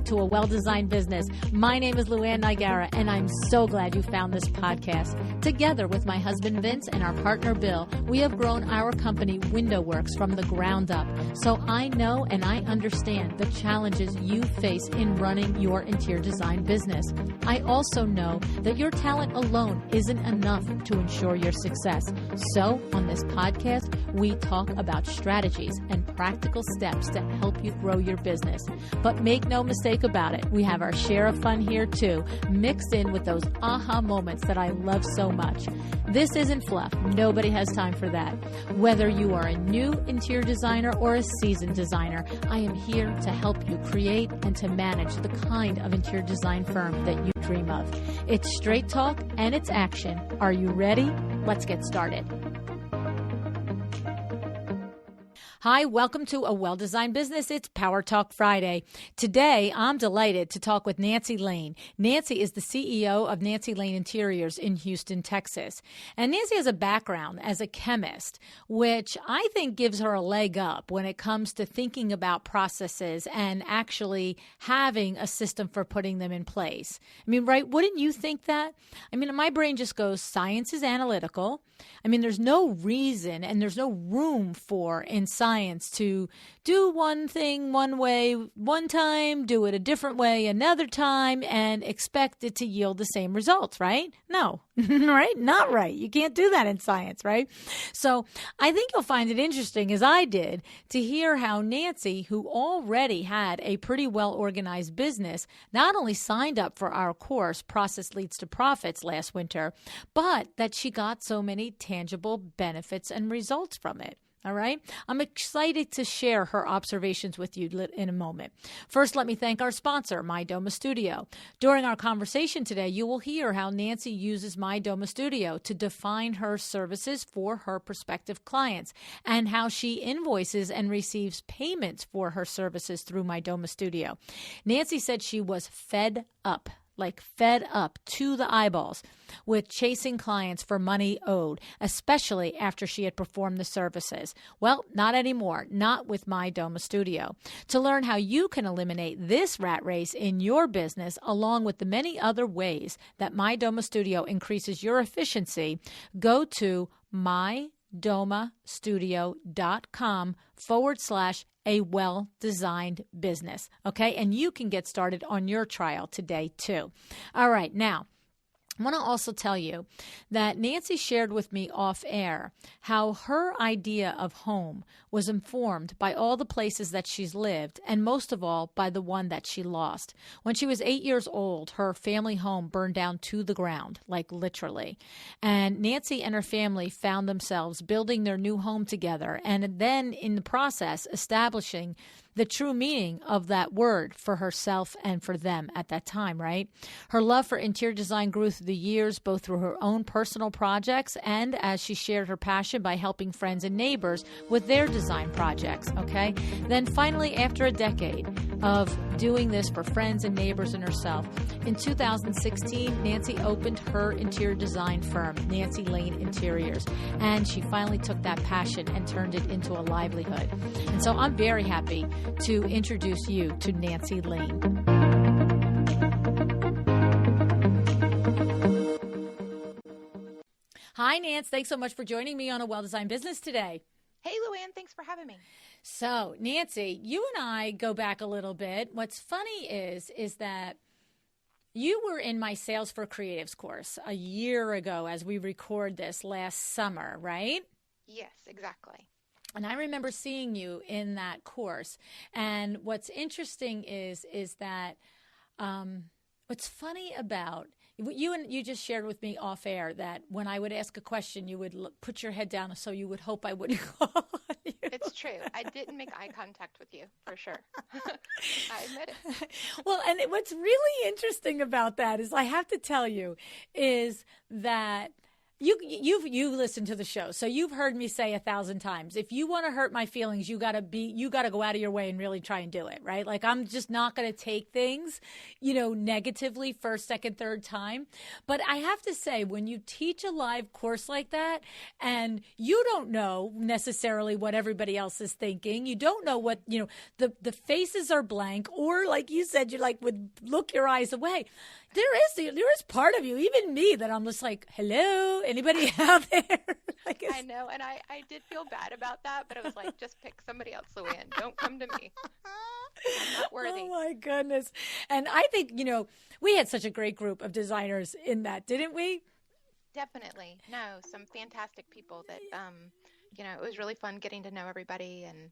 to A Well-Designed Business. My name is LuAnn and I'm so glad you found this podcast. Together with my husband Vince and our partner Bill, we have grown our company WindowWorks from the ground up. So I know and I understand the challenges you face in running your interior design business. I also know that your talent alone isn't enough to ensure your success. So on this podcast, we talk about strategies and practical steps to help you grow your business. But make no mistake about it, we have our share of fun here too, mixed in with those aha moments that I love so much. This isn't fluff. Nobody has time for that. Whether you are a new interior designer or a seasoned designer, I am here to help you create and to manage the kind of interior design firm that you dream of. It's straight talk and it's action. Are you ready? Let's get started. Hi, welcome to A Well-Designed Business. It's Power Talk Friday. Today, I'm delighted to talk with Nancy Lane. Nancy is the CEO of Nancy Lane Interiors in Houston, Texas. And Nancy has a background as a chemist, which I think gives her a leg up when it comes to thinking about processes and actually having a system for putting them in place. I mean, right? Wouldn't you think that? I mean, my brain just goes, science is analytical. I mean, there's no reason and there's no room for in science to do one thing one way one time, do it a different way another time, and expect it to yield the same results, right? No, right? Not right. You can't do that in science, right? So I think you'll find it interesting, as I did, to hear how Nancy, who already had a pretty well-organized business, not only signed up for our course, Process Leads to Profits, last winter, but that she got so many tangible benefits and results from it. All right. I'm excited to share her observations with you in a moment. First, let me thank our sponsor, Mydoma Studio. During our conversation today, you will hear how Nancy uses Mydoma Studio to define her services for her prospective clients and how she invoices and receives payments for her services through Mydoma Studio. Nancy said she was fed up to the eyeballs with chasing clients for money owed, especially after she had performed the services. Well, not anymore, not with Mydoma Studio. To learn how you can eliminate this rat race in your business, along with the many other ways that Mydoma Studio increases your efficiency, go to mydomastudio.com/a well-designed business. Okay. And you can get started on your trial today too. All right. Now, I want to also tell you that Nancy shared with me off air how her idea of home was informed by all the places that she's lived, and most of all by the one that she lost. When she was 8 years old, her family home burned down to the ground, like literally. And Nancy and her family found themselves building their new home together, and then in the process establishing the true meaning of that word for herself and for them at that time, right? Her love for interior design grew through the years, both through her own personal projects and as she shared her passion by helping friends and neighbors with their design projects, okay? Then finally, after a decade of doing this for friends and neighbors and herself, in 2016, Nancy opened her interior design firm, Nancy Lane Interiors, and she finally took that passion and turned it into a livelihood. And so I'm very happy to introduce you to Nancy Lane. Hi, Nance. Thanks so much for joining me on A Well-Designed Business today. Hey, LuAnn. Thanks for having me. So, Nancy, you and I go back a little bit. What's funny is that you were in my Sales for Creatives course a year ago as we record this last summer, right? Yes, exactly. And I remember seeing you in that course. And what's interesting is that what's funny about you just shared with me off air that when I would ask a question, you would put your head down so you would hope I wouldn't call on you. It's true. I didn't make eye contact with you, for sure. I admit it. Well, and what's really interesting about that is I have to tell you is that You listened to the show, so you've heard me say 1,000 times, if you want to hurt my feelings, you got to go out of your way and really try and do it, right? Like, I'm just not going to take things, negatively first, second, third time. But I have to say, when you teach a live course like that, and you don't know necessarily what everybody else is thinking, you don't know what, the faces are blank, or like you said, you like would look your eyes away. There is part of you, even me, that I'm just like, hello, anybody out there? I know, and I did feel bad about that, but I was like, just pick somebody else, LuAnn. Don't come to me. I'm not worthy. Oh, my goodness. And I think, we had such a great group of designers in that, didn't we? Definitely. No, some fantastic people that, it was really fun getting to know everybody and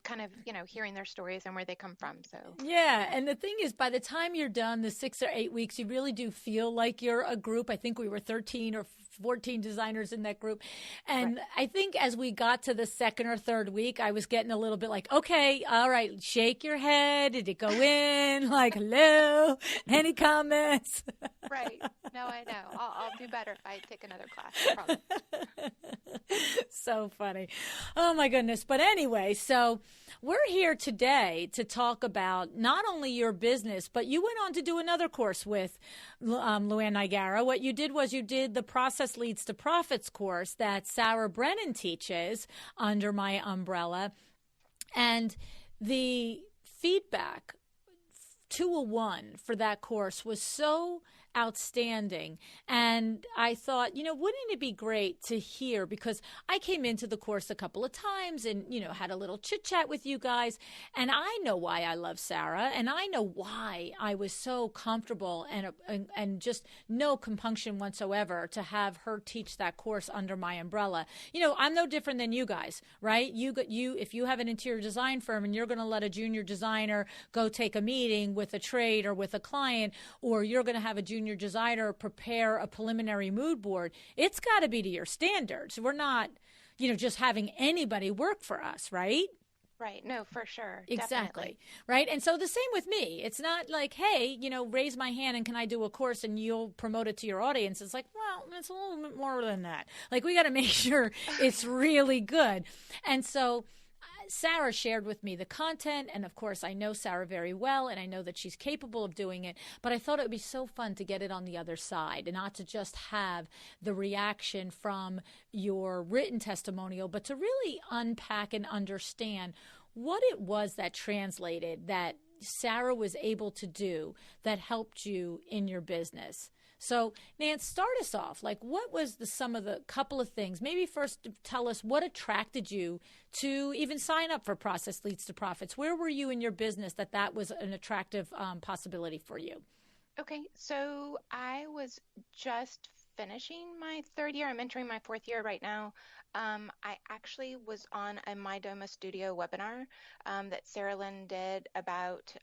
kind of, hearing their stories and where they come from. So yeah. And the thing is, by the time you're done, the 6 or 8 weeks, you really do feel like you're a group. I think we were 13 or 14 designers in that group. And right. I think as we got to the second or third week, I was getting a little bit like, okay, all right, shake your head. Did it go in? Like, hello? Any comments? Right. No, I know. I'll do better if I take another class. I promise. So funny. Oh, my goodness. But anyway, so we're here today to talk about not only your business, but you went on to do another course with LuAnn Nancy. What you did was you did the Process Leads to Profits course that Sara Brennan teaches under my umbrella. And the feedback 201 for that course was so outstanding. And I thought, wouldn't it be great to hear, because I came into the course a couple of times and, had a little chit chat with you guys. And I know why I love Sara, and I know why I was so comfortable and just no compunction whatsoever to have her teach that course under my umbrella. I'm no different than you guys, right? If you have an interior design firm and you're going to let a junior designer go take a meeting with a trade or with a client, or you're going to have a junior designer prepare a preliminary mood board, it's got to be to your standards. We're not, just having anybody work for us, right? Right. No, for sure. Exactly. Definitely. Right. And so the same with me. It's not like, hey, raise my hand and can I do a course and you'll promote it to your audience. It's like, well, it's a little bit more than that. Like, we got to make sure it's really good. And so Sara shared with me the content, and of course I know Sara very well, and I know that she's capable of doing it, but I thought it would be so fun to get it on the other side and not to just have the reaction from your written testimonial, but to really unpack and understand what it was that translated, that Sara was able to do, that helped you in your business. So, Nance, start us off. Like, what was some of the couple of things? Maybe first tell us what attracted you to even sign up for Process Leads to Profits. Where were you in your business that was an attractive possibility for you? Okay, so I was just finishing my third year. I'm entering my fourth year right now. I actually was on a Mydoma Studio webinar that Sara Lynn did about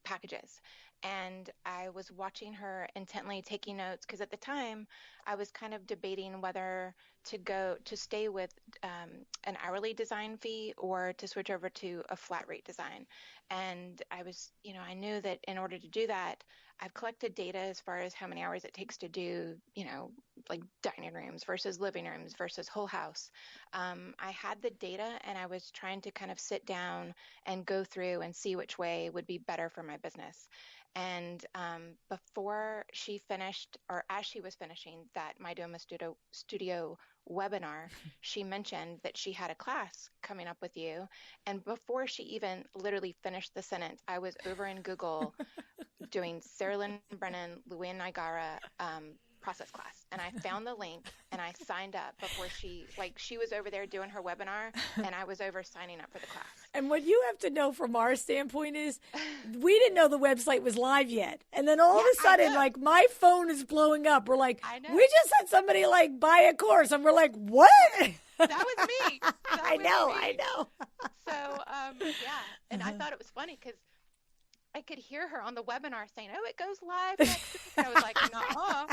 packages. And I was watching her intently, taking notes, because at the time I was kind of debating whether to stay with an hourly design fee or to switch over to a flat rate design. And I was, I knew that in order to do that, I've collected data as far as how many hours it takes to do, like dining rooms versus living rooms versus whole house. I had the data, and I was trying to kind of sit down and go through and see which way would be better for my business. And before she finished, or as she was finishing that Mydoma Studio webinar, she mentioned that she had a class coming up with you. And before she even literally finished the sentence, I was over in Google doing Sara Lynn Brennan, LuAnn and Nancy process class. And I found the link and I signed up before she was over there doing her webinar, and I was over signing up for the class. And what you have to know from our standpoint is we didn't know the website was live yet. And then all of a sudden, like, my phone is blowing up. We're like, we just had somebody like buy a course, and we're like, what? That was me. I know. So, yeah. And I thought it was funny because I could hear her on the webinar saying, "Oh, it goes live next week." I was like, "Nuh-uh,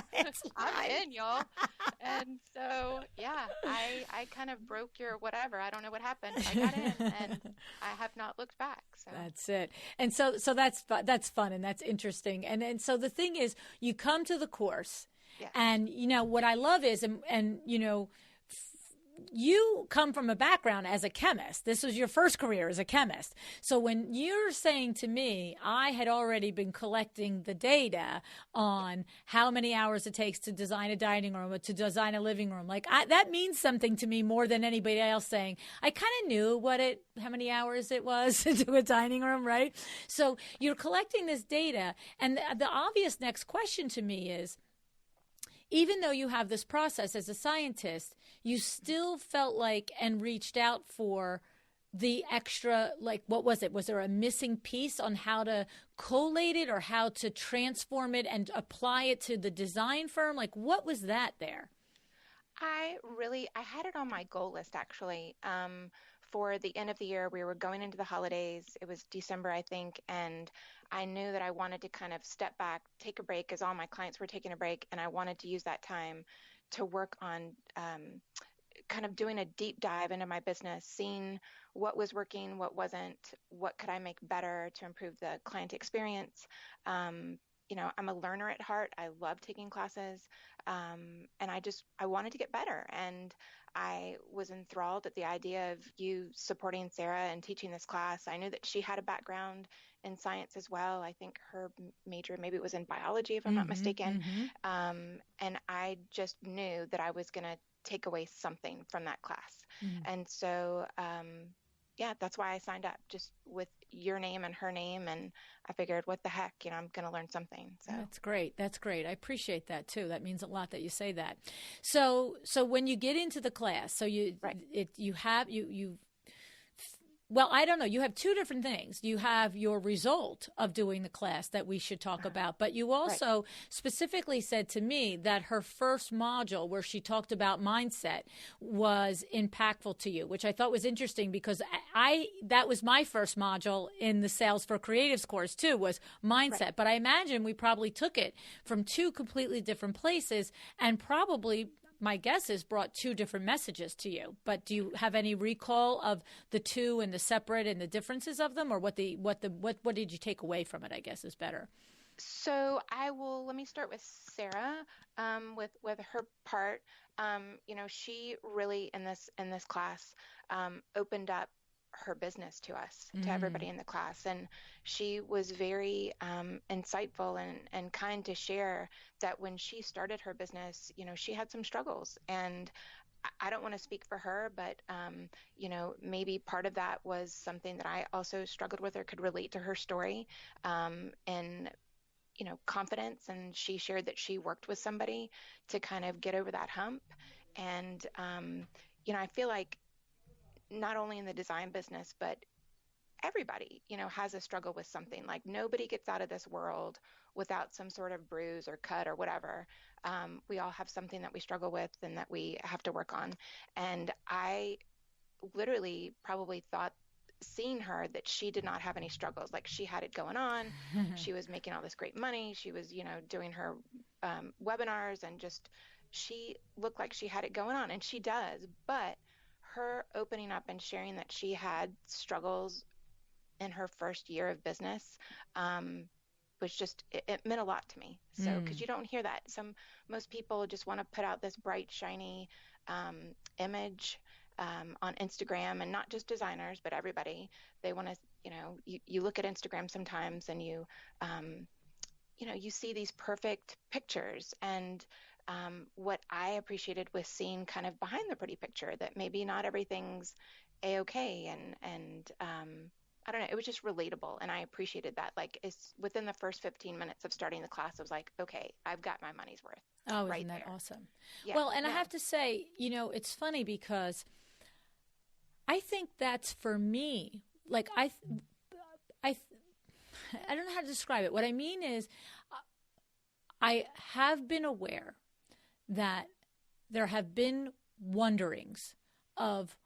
I'm in, y'all." And so, yeah, I kind of broke your whatever. I don't know what happened. I got in, and I have not looked back. So that's it. And so that's fun, and that's interesting. And so the thing is, you come to the course, Yes. And, what I love is, you come from a background as a chemist. This was your first career as a chemist. So when you're saying to me, I had already been collecting the data on how many hours it takes to design a dining room or to design a living room, that means something to me more than anybody else saying, I kind of knew how many hours it was to do a dining room, right? So you're collecting this data. And the obvious next question to me is, even though you have this process as a scientist, you still felt like and reached out for the extra, what was it? Was there a missing piece on how to collate it or how to transform it and apply it to the design firm? What was that there? I had it on my goal list actually. For the end of the year, we were going into the holidays. It was December, I think, and I knew that I wanted to kind of step back, take a break, as all my clients were taking a break, and I wanted to use that time to work on kind of doing a deep dive into my business, seeing what was working, what wasn't, what could I make better to improve the client experience. I'm a learner at heart. I love taking classes, and I wanted to get better. And I was enthralled at the idea of you supporting Sara and teaching this class. I knew that she had a background in science as well. I think her major, maybe it was in biology, if I'm not mistaken. And I just knew that I was going to take away something from that class. And so, that's why I signed up, just with your name and her name. And I figured, what the heck, I'm going to learn something. So That's great. That's great. I appreciate that too. That means a lot that you say that. So when you get into the class, so well, I don't know. You have two different things. You have your result of doing the class that we should talk about, but you also specifically said to me that her first module where she talked about mindset was impactful to you, which I thought was interesting because that was my first module in the Sales for Creatives course too, was mindset. Right. But I imagine we probably took it from two completely different places and probably, my guess is, brought two different messages to you. But do you have any recall of the two and the separate and the differences of them, or what did you take away from it, I guess is better? So let me start with Sara, with her part. She really in this class opened up her business to us, to everybody in the class. And she was very insightful and kind to share that when she started her business, she had some struggles. And I don't want to speak for her, but, maybe part of that was something that I also struggled with or could relate to her story. And confidence. And she shared that she worked with somebody to kind of get over that hump. And, I feel like not only in the design business, but everybody, has a struggle with something. Like, nobody gets out of this world without some sort of bruise or cut or whatever. We all have something that we struggle with and that we have to work on. And I literally probably thought, seeing her, that she did not have any struggles. Like, she had it going on. She was making all this great money. She was, doing her webinars, and just, she looked like she had it going on, and she does. But her opening up and sharing that she had struggles in her first year of business was just, it meant a lot to me. So, because you don't hear that. Most people just want to put out this bright, shiny image on Instagram, and not just designers, but everybody. They want to, you look at Instagram sometimes, and you see these perfect pictures. And what I appreciated was seeing kind of behind the pretty picture, that maybe not everything's a-okay. And I don't know, it was just relatable. And I appreciated that. Like, it's within the first 15 minutes of starting the class, I was like, okay, I've got my money's worth. Oh, right isn't that there. Awesome? Yeah, well, and I have to say, it's funny because I think that's, for me, like, I don't know how to describe it. What I mean is, I have been aware that there have been wonderings of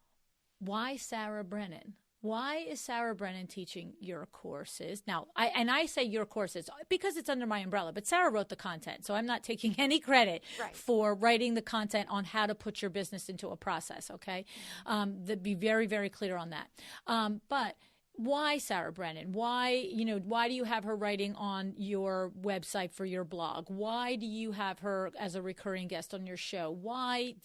why Sara Brennan. Why is Sara Brennan teaching your courses? Now, I say your courses because it's under my umbrella, but Sara wrote the content, so I'm not taking any credit for writing the content on how to put your business into a process, okay? Be very, very clear on that. But Why Sara Brennan? Why do you have her writing on your website for your blog? Why do you have her as a recurring guest on your show?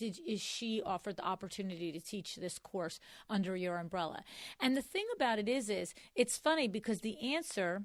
Is she offered the opportunity to teach this course under your umbrella? And the thing about it is it's funny because the answer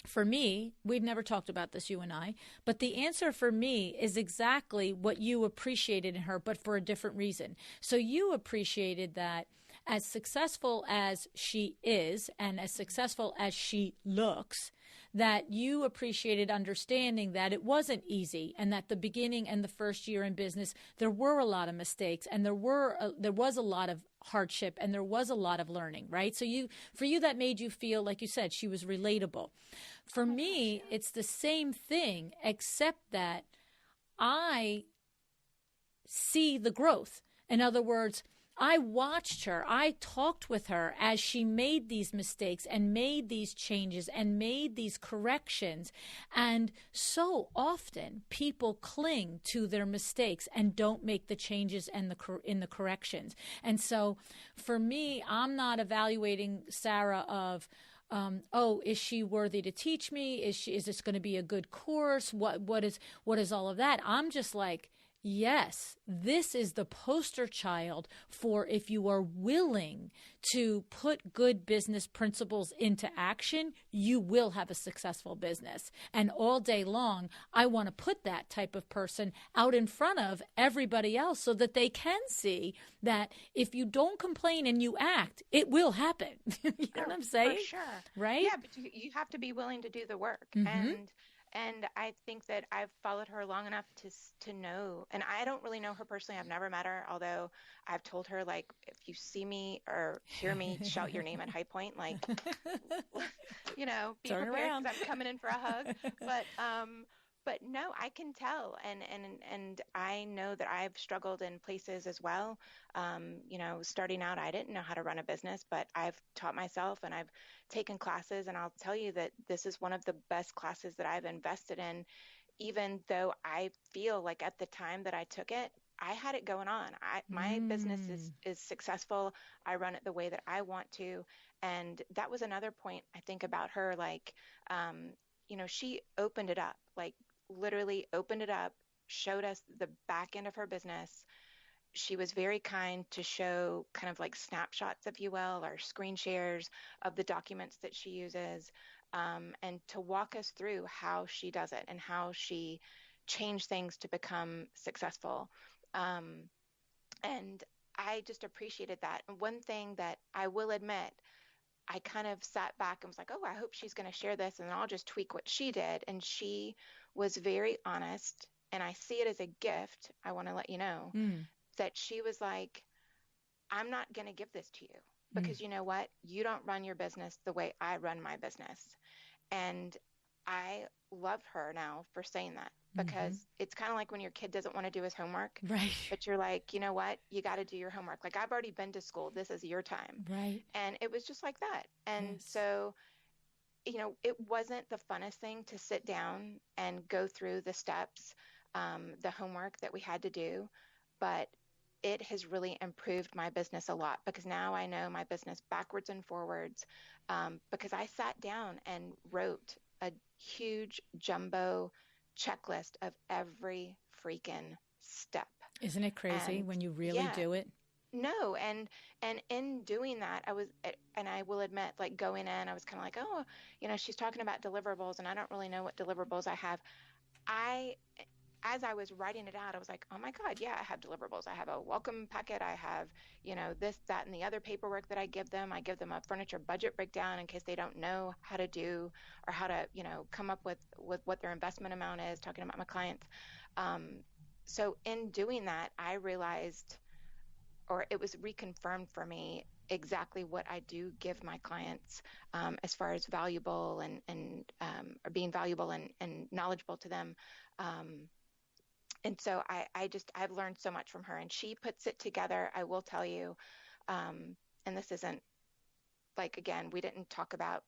for me, we've never talked about this, you and I, but the answer for me is exactly what you appreciated in her, but for a different reason. So you appreciated that as successful as she is and as successful as she looks, that you appreciated understanding that it wasn't easy and that the beginning and the first year in business, there were a lot of mistakes and there was a lot of hardship and there was a lot of learning, right? So for you, that made you feel, like you said, she was relatable. For me, it's the same thing, except that I see the growth. In other words, I watched her, I talked with her as she made these mistakes and made these changes and made these corrections. And so often people cling to their mistakes and don't make the changes and in the corrections. And so for me, I'm not evaluating Sara of, is she worthy to teach me? Is this going to be a good course? What is all of that? I'm just like, yes, this is the poster child for if you are willing to put good business principles into action, you will have a successful business. And all day long, I want to put that type of person out in front of everybody else so that they can see that if you don't complain and you act, it will happen. You know what I'm saying? For sure. Right? Yeah, but you have to be willing to do the work. And I think that I've followed her long enough to know, and I don't really know her personally. I've never met her, although I've told her, like, if you see me or hear me shout your name at High Point, like, be Turn prepared around. because I'm coming in for a hug. But no, I can tell, and I know that I've struggled in places as well. Starting out, I didn't know how to run a business, but I've taught myself and I've taken classes, and I'll tell you that this is one of the best classes that I've invested in, even though I feel like at the time that I took it, I had it going on. My business is successful. I run it the way that I want to. And that was another point I think about her, like, she opened it up, like literally opened it up, showed us the back end of her business. She was very kind to show kind of like snapshots, if you will, or screen shares of the documents that she uses, and to walk us through how she does it and how she changed things to become successful. And I just appreciated that. And one thing that I will admit, I kind of sat back and was like, oh, I hope she's going to share this and I'll just tweak what she did. And she was very honest. And I see it as a gift. I want to let you know that she was like, I'm not going to give this to you because you know what? You don't run your business the way I run my business. And I love her now for saying that because it's kind of like when your kid doesn't want to do his homework, right? But you're like, you know what? You got to do your homework. Like, I've already been to school. This is your time. Right. And it was just like that. And Yes. so, it wasn't the funnest thing to sit down and go through the steps, the homework that we had to do, but it has really improved my business a lot because now I know my business backwards and forwards, because I sat down and wrote a huge jumbo checklist of every freaking step. Isn't it crazy when you really do it? No, and in doing that, I will admit, like going in, I was kind of like, oh, she's talking about deliverables, and I don't really know what deliverables I have. As I was writing it out, I was like, oh my God, yeah, I have deliverables. I have a welcome packet. I have, this, that, and the other paperwork that I give them. I give them a furniture budget breakdown in case they don't know how to do or how to, come up with what their investment amount is, talking about my clients. So in doing that, I realized, or it was reconfirmed for me, exactly what I do give my clients, as far as valuable and or being valuable and knowledgeable to them. And so I've learned so much from her, and she puts it together. I will tell you, and this isn't like, again, we didn't talk about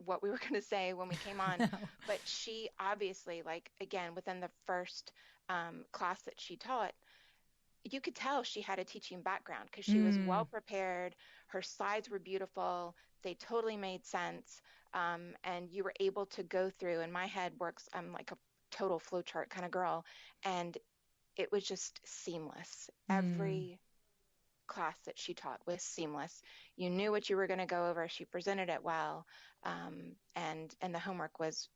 what we were going to say when we came on, but she obviously, like, again, within the first class that she taught, you could tell she had a teaching background because she was well prepared. Her slides were beautiful. They totally made sense. And you were able to go through, and my head works, I'm like a total flowchart kind of girl. And it was just seamless. Every class that she taught was seamless. You knew what you were going to go over. She presented it well. And the homework was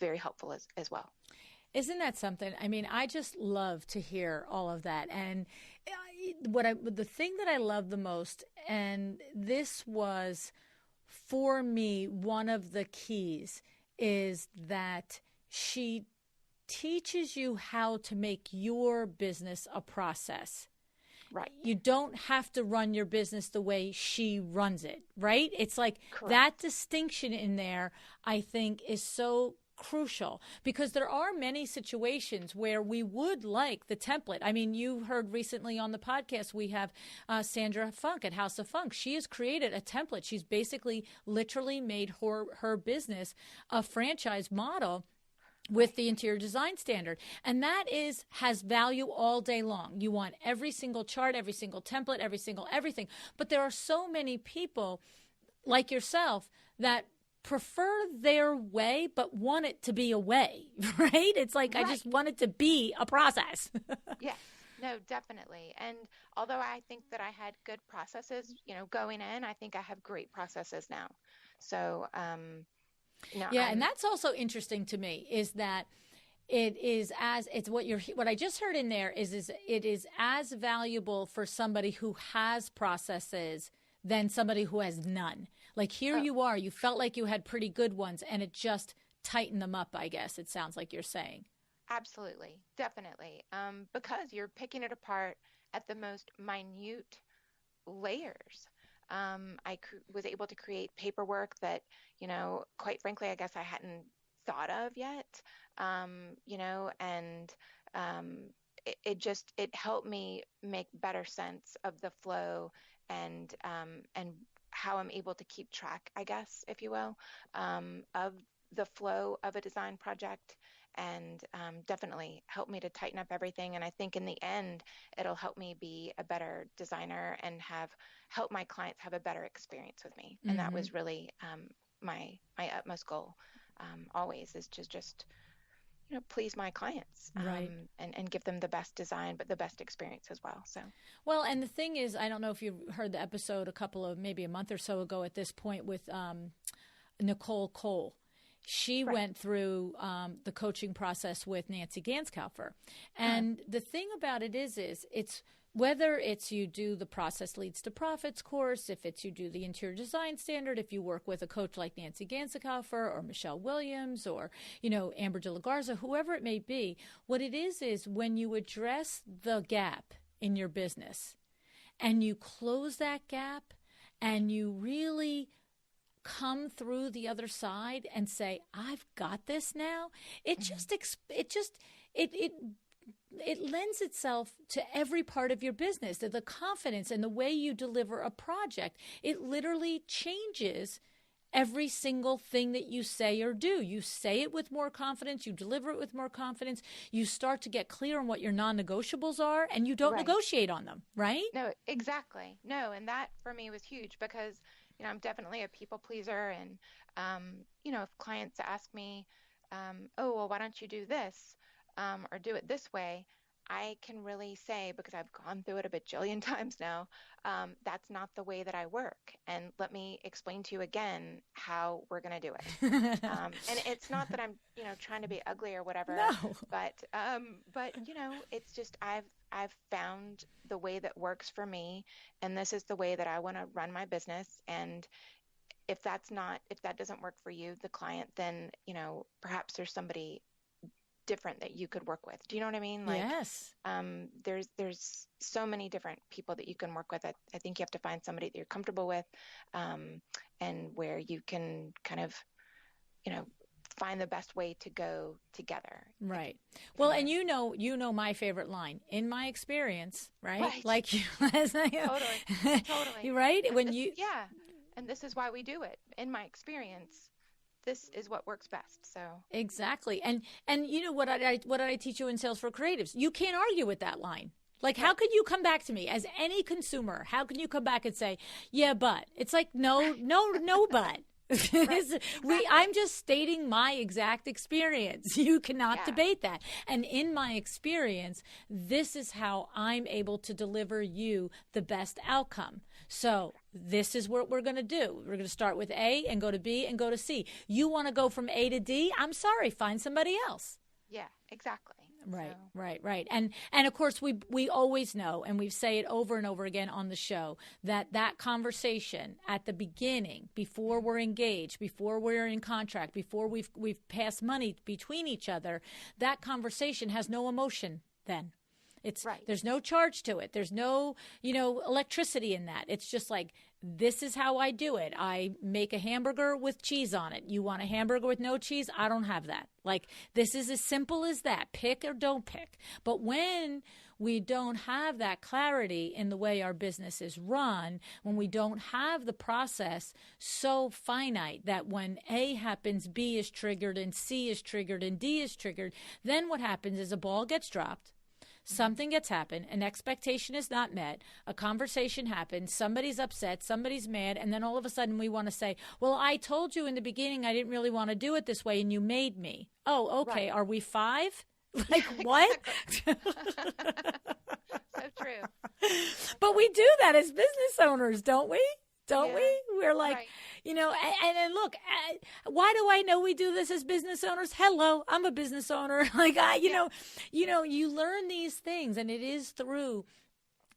very helpful as well. Isn't that something? I mean, I just love to hear all of that. And the thing that I love the most, and this was for me one of the keys, is that she teaches you how to make your business a process. Right. You don't have to run your business the way she runs it, right? It's like Correct. that distinction in there, I think, is so crucial, because there are many situations where we would like the template. I mean, you heard recently on the podcast, we have Sandra Funk at House of Funk. She has created a template. She's basically literally made her business a franchise model with the interior design standard. And that has value all day long. You want every single chart, every single template, every single everything. But there are so many people like yourself that prefer their way, but want it to be a way, right? It's like, right. I just want it to be a process. Yes, no, definitely. And although I think that I had good processes, going in, I think I have great processes now. So, and that's also interesting to me, is that what I just heard in there is it is as valuable for somebody who has processes than somebody who has none. Like here you are, you felt like you had pretty good ones, and it just tightened them up, I guess it sounds like you're saying. Absolutely. Definitely. Because you're picking it apart at the most minute layers. I was able to create paperwork that, quite frankly, I guess I hadn't thought of yet, it helped me make better sense of the flow and how I'm able to keep track, I guess, if you will, of the flow of a design project, and definitely helped me to tighten up everything. And I think in the end, it'll help me be a better designer and help my clients have a better experience with me. And that was really my utmost goal, always, is to just please my clients, right. and give them the best design, but the best experience as well. So, well, and the thing is, I don't know if you've heard the episode maybe a month or so ago at this point with Nicole Cole. She right. went through the coaching process with Nancy Ganskaufer. And the thing about it is it's whether it's you do the Process Leads to Profits course, if it's you do the interior design standard, if you work with a coach like Nancy Ganskaufer or Michelle Williams or, Amber de la Garza, whoever it may be, what it is when you address the gap in your business and you close that gap and you really come through the other side and say, I've got this now. It lends itself to every part of your business, the confidence and the way you deliver a project. It literally changes every single thing that you say or do. You say it with more confidence. You deliver it with more confidence. You start to get clear on what your non-negotiables are, and you don't right. negotiate on them, right? No, exactly. No, and that for me was huge because I'm definitely a people pleaser, and if clients ask me, oh, well, why don't you do this or do it this way? I can really say, because I've gone through it a bajillion times now, that's not the way that I work. And let me explain to you again how we're going to do it. And it's not that I'm, trying to be ugly or whatever, no. but it's just I've found the way that works for me, and this is the way that I want to run my business. And if that doesn't work for you, the client, then, perhaps there's somebody different that you could work with. Do you know what I mean? Like, yes. There's so many different people that you can work with. I think you have to find somebody that you're comfortable with, and where you can kind of, find the best way to go together. Right. Well, and you know my favorite line, in my experience, right? Right. Like you, totally. Right? And and this is why we do it. In my experience, this is what works best. So exactly. And you know what did I teach you in Sales for Creatives? You can't argue with that line. Like, how could you come back to me as any consumer? How can you come back and say, yeah, but it's like, no, but. I'm just stating my exact experience. You cannot debate that. And in my experience, this is how I'm able to deliver you the best outcome. So this is what we're going to do. We're going to start with A and go to B and go to C. You want to go from A to D? I'm sorry, find somebody else. Yeah, exactly. Right, So. right. And of course we always know, and we say it over and over again on the show, that conversation at the beginning, before we're engaged, before we're in contract, before we've passed money between each other, that conversation has no emotion then. It's right. There's no charge to it. There's no, electricity in that. It's just like, this is how I do it. I make a hamburger with cheese on it. You want a hamburger with no cheese? I don't have that. Like, this is as simple as that. Pick or don't pick. But when we don't have that clarity in the way our business is run, when we don't have the process so finite that when A happens, B is triggered and C is triggered and D is triggered, then what happens is a ball gets dropped. Something gets happened, an expectation is not met, a conversation happens, somebody's upset, somebody's mad, and then all of a sudden we want to say, well, I told you in the beginning I didn't really want to do it this way, and you made me. Oh, okay. Right. Are we 5? Like, what? So true. But we do that as business owners, don't we? Don't we? We're like, right. And look, why do I know we do this as business owners? Hello, I'm a business owner. Like, you learn these things, and it is through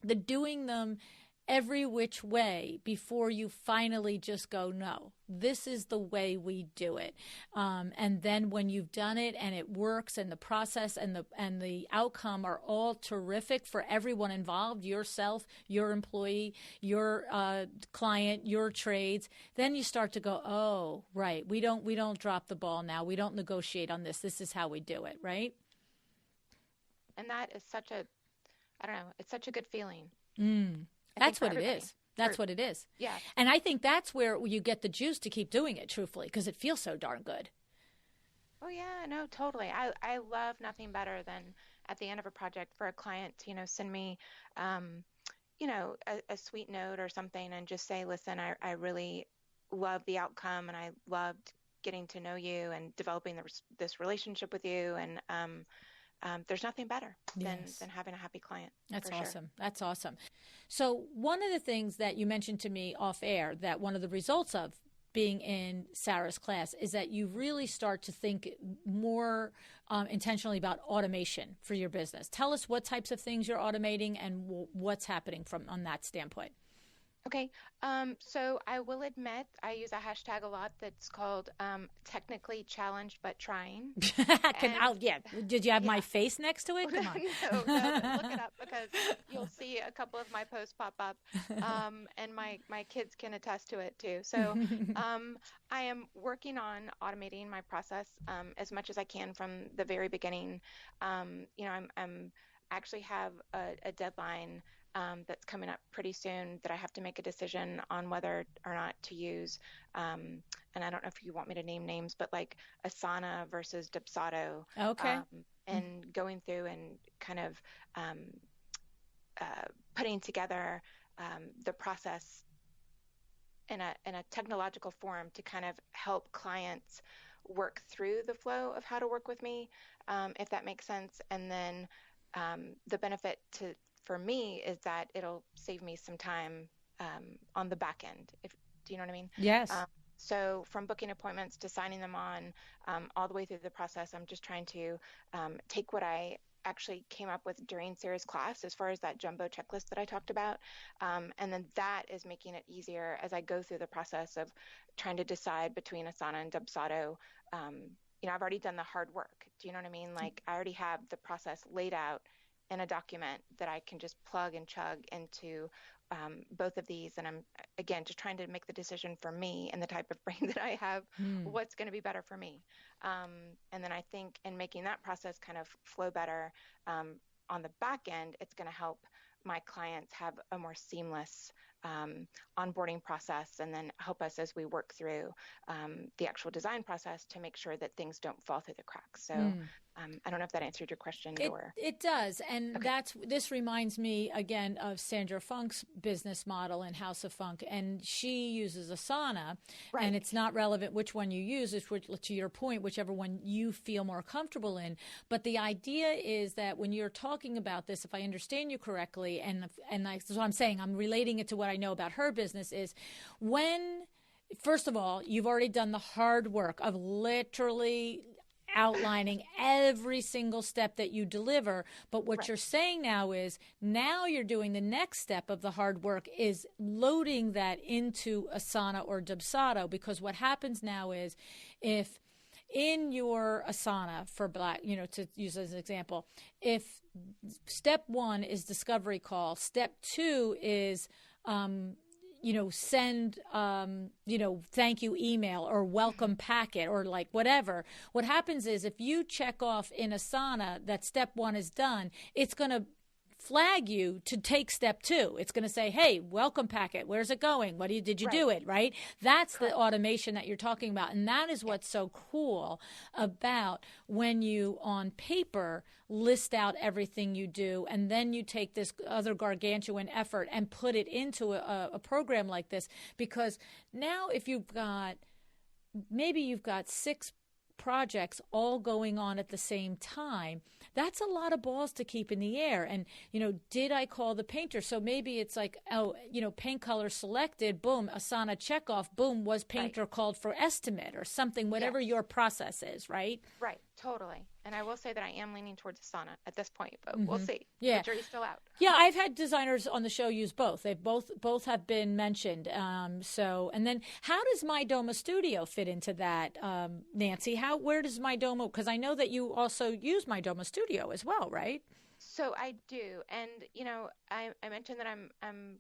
the doing them every which way before you finally just go, no, this is the way we do it. And then when you've done it and it works, and the process and the outcome are all terrific for everyone involved, yourself, your employee, your client, your trades, then you start to go, oh, right, we don't drop the ball now. We don't negotiate on this. This is how we do it, right? And that is it's such a good feeling. That's what it is. That's what it is. Yeah. And I think that's where you get the juice to keep doing it, truthfully, because it feels so darn good. Oh, yeah, no, totally. I love nothing better than at the end of a project for a client to, send me, a sweet note or something and just say, listen, I really love the outcome, and I loved getting to know you and developing this relationship with you. And there's nothing better than having a happy client. That's awesome. Sure. That's awesome. So one of the things that you mentioned to me off air, that one of the results of being in Sara's class is that you really start to think more intentionally about automation for your business. Tell us what types of things you're automating and what's happening on that standpoint. Okay, so I will admit I use a hashtag a lot that's called technically challenged but trying. Did you have my face next to it? Come on. No, look it up, because you'll see a couple of my posts pop up, and my kids can attest to it too. So I am working on automating my process as much as I can from the very beginning. I'm actually have a deadline that's coming up pretty soon that I have to make a decision on whether or not to use. And I don't know if you want me to name names, but like Asana versus Dubsado. Okay. And going through and kind of putting together the process in a technological form to kind of help clients work through the flow of how to work with me, if that makes sense. And then the benefit for me is that it'll save me some time on the back end. Do you know what I mean? Yes. So from booking appointments to signing them on, all the way through the process, I'm just trying to take what I actually came up with during Sara's class as far as that jumbo checklist that I talked about. And then that is making it easier as I go through the process of trying to decide between Asana and Dubsado. I've already done the hard work. Do you know what I mean? Like, I already have the process laid out in a document that I can just plug and chug into both of these. And I'm, again, just trying to make the decision for me and the type of brain that I have, what's going to be better for me. And then I think in making that process kind of flow better on the back end, it's going to help my clients have a more seamless onboarding process, and then help us as we work through the actual design process to make sure that things don't fall through the cracks. So I don't know if that answered your question. It does. And Okay. this reminds me again of Sandra Funk's business model in House of Funk. And she uses Asana, Right. and it's not relevant which one you use. It's to your point, whichever one you feel more comfortable in. But the idea is that when you're talking about this, if I understand you correctly, and that's what I'm saying, I'm relating it to what I know about her business, is when, first of all, you've already done the hard work of literally outlining every single step that you deliver. But what you're saying now is, now you're doing the next step of the hard work is loading that into Asana or Dubsado, because what happens now is, if in your Asana for Black, to use as an example, if step 1 is discovery call, step 2 is send, thank you email or welcome packet or like whatever. What happens is, if you check off in Asana that step 1 is done, it's going to flag you to take step 2. It's going to say, hey, welcome packet, where's it going? Did you do it? Right? That's the automation that you're talking about. And that is what's so cool about when you on paper list out everything you do, and then you take this other gargantuan effort and put it into a program like this. Because now if maybe you've got 6 projects all going on at the same time, that's a lot of balls to keep in the air. And, did I call the painter? So maybe it's like, paint color selected, boom, Asana check off, boom, was painter called for estimate or something, whatever your process is, right? Right, totally. And I will say that I am leaning towards Asana at this point, but we'll see. Yeah. The jury's still out. Yeah, I've had designers on the show use both. They've both have been mentioned. And then how does Mydoma Studio fit into that, Nancy? Where does Mydoma? Because I know that you also use Mydoma Studio as well, right? So I do, and I mentioned that I'm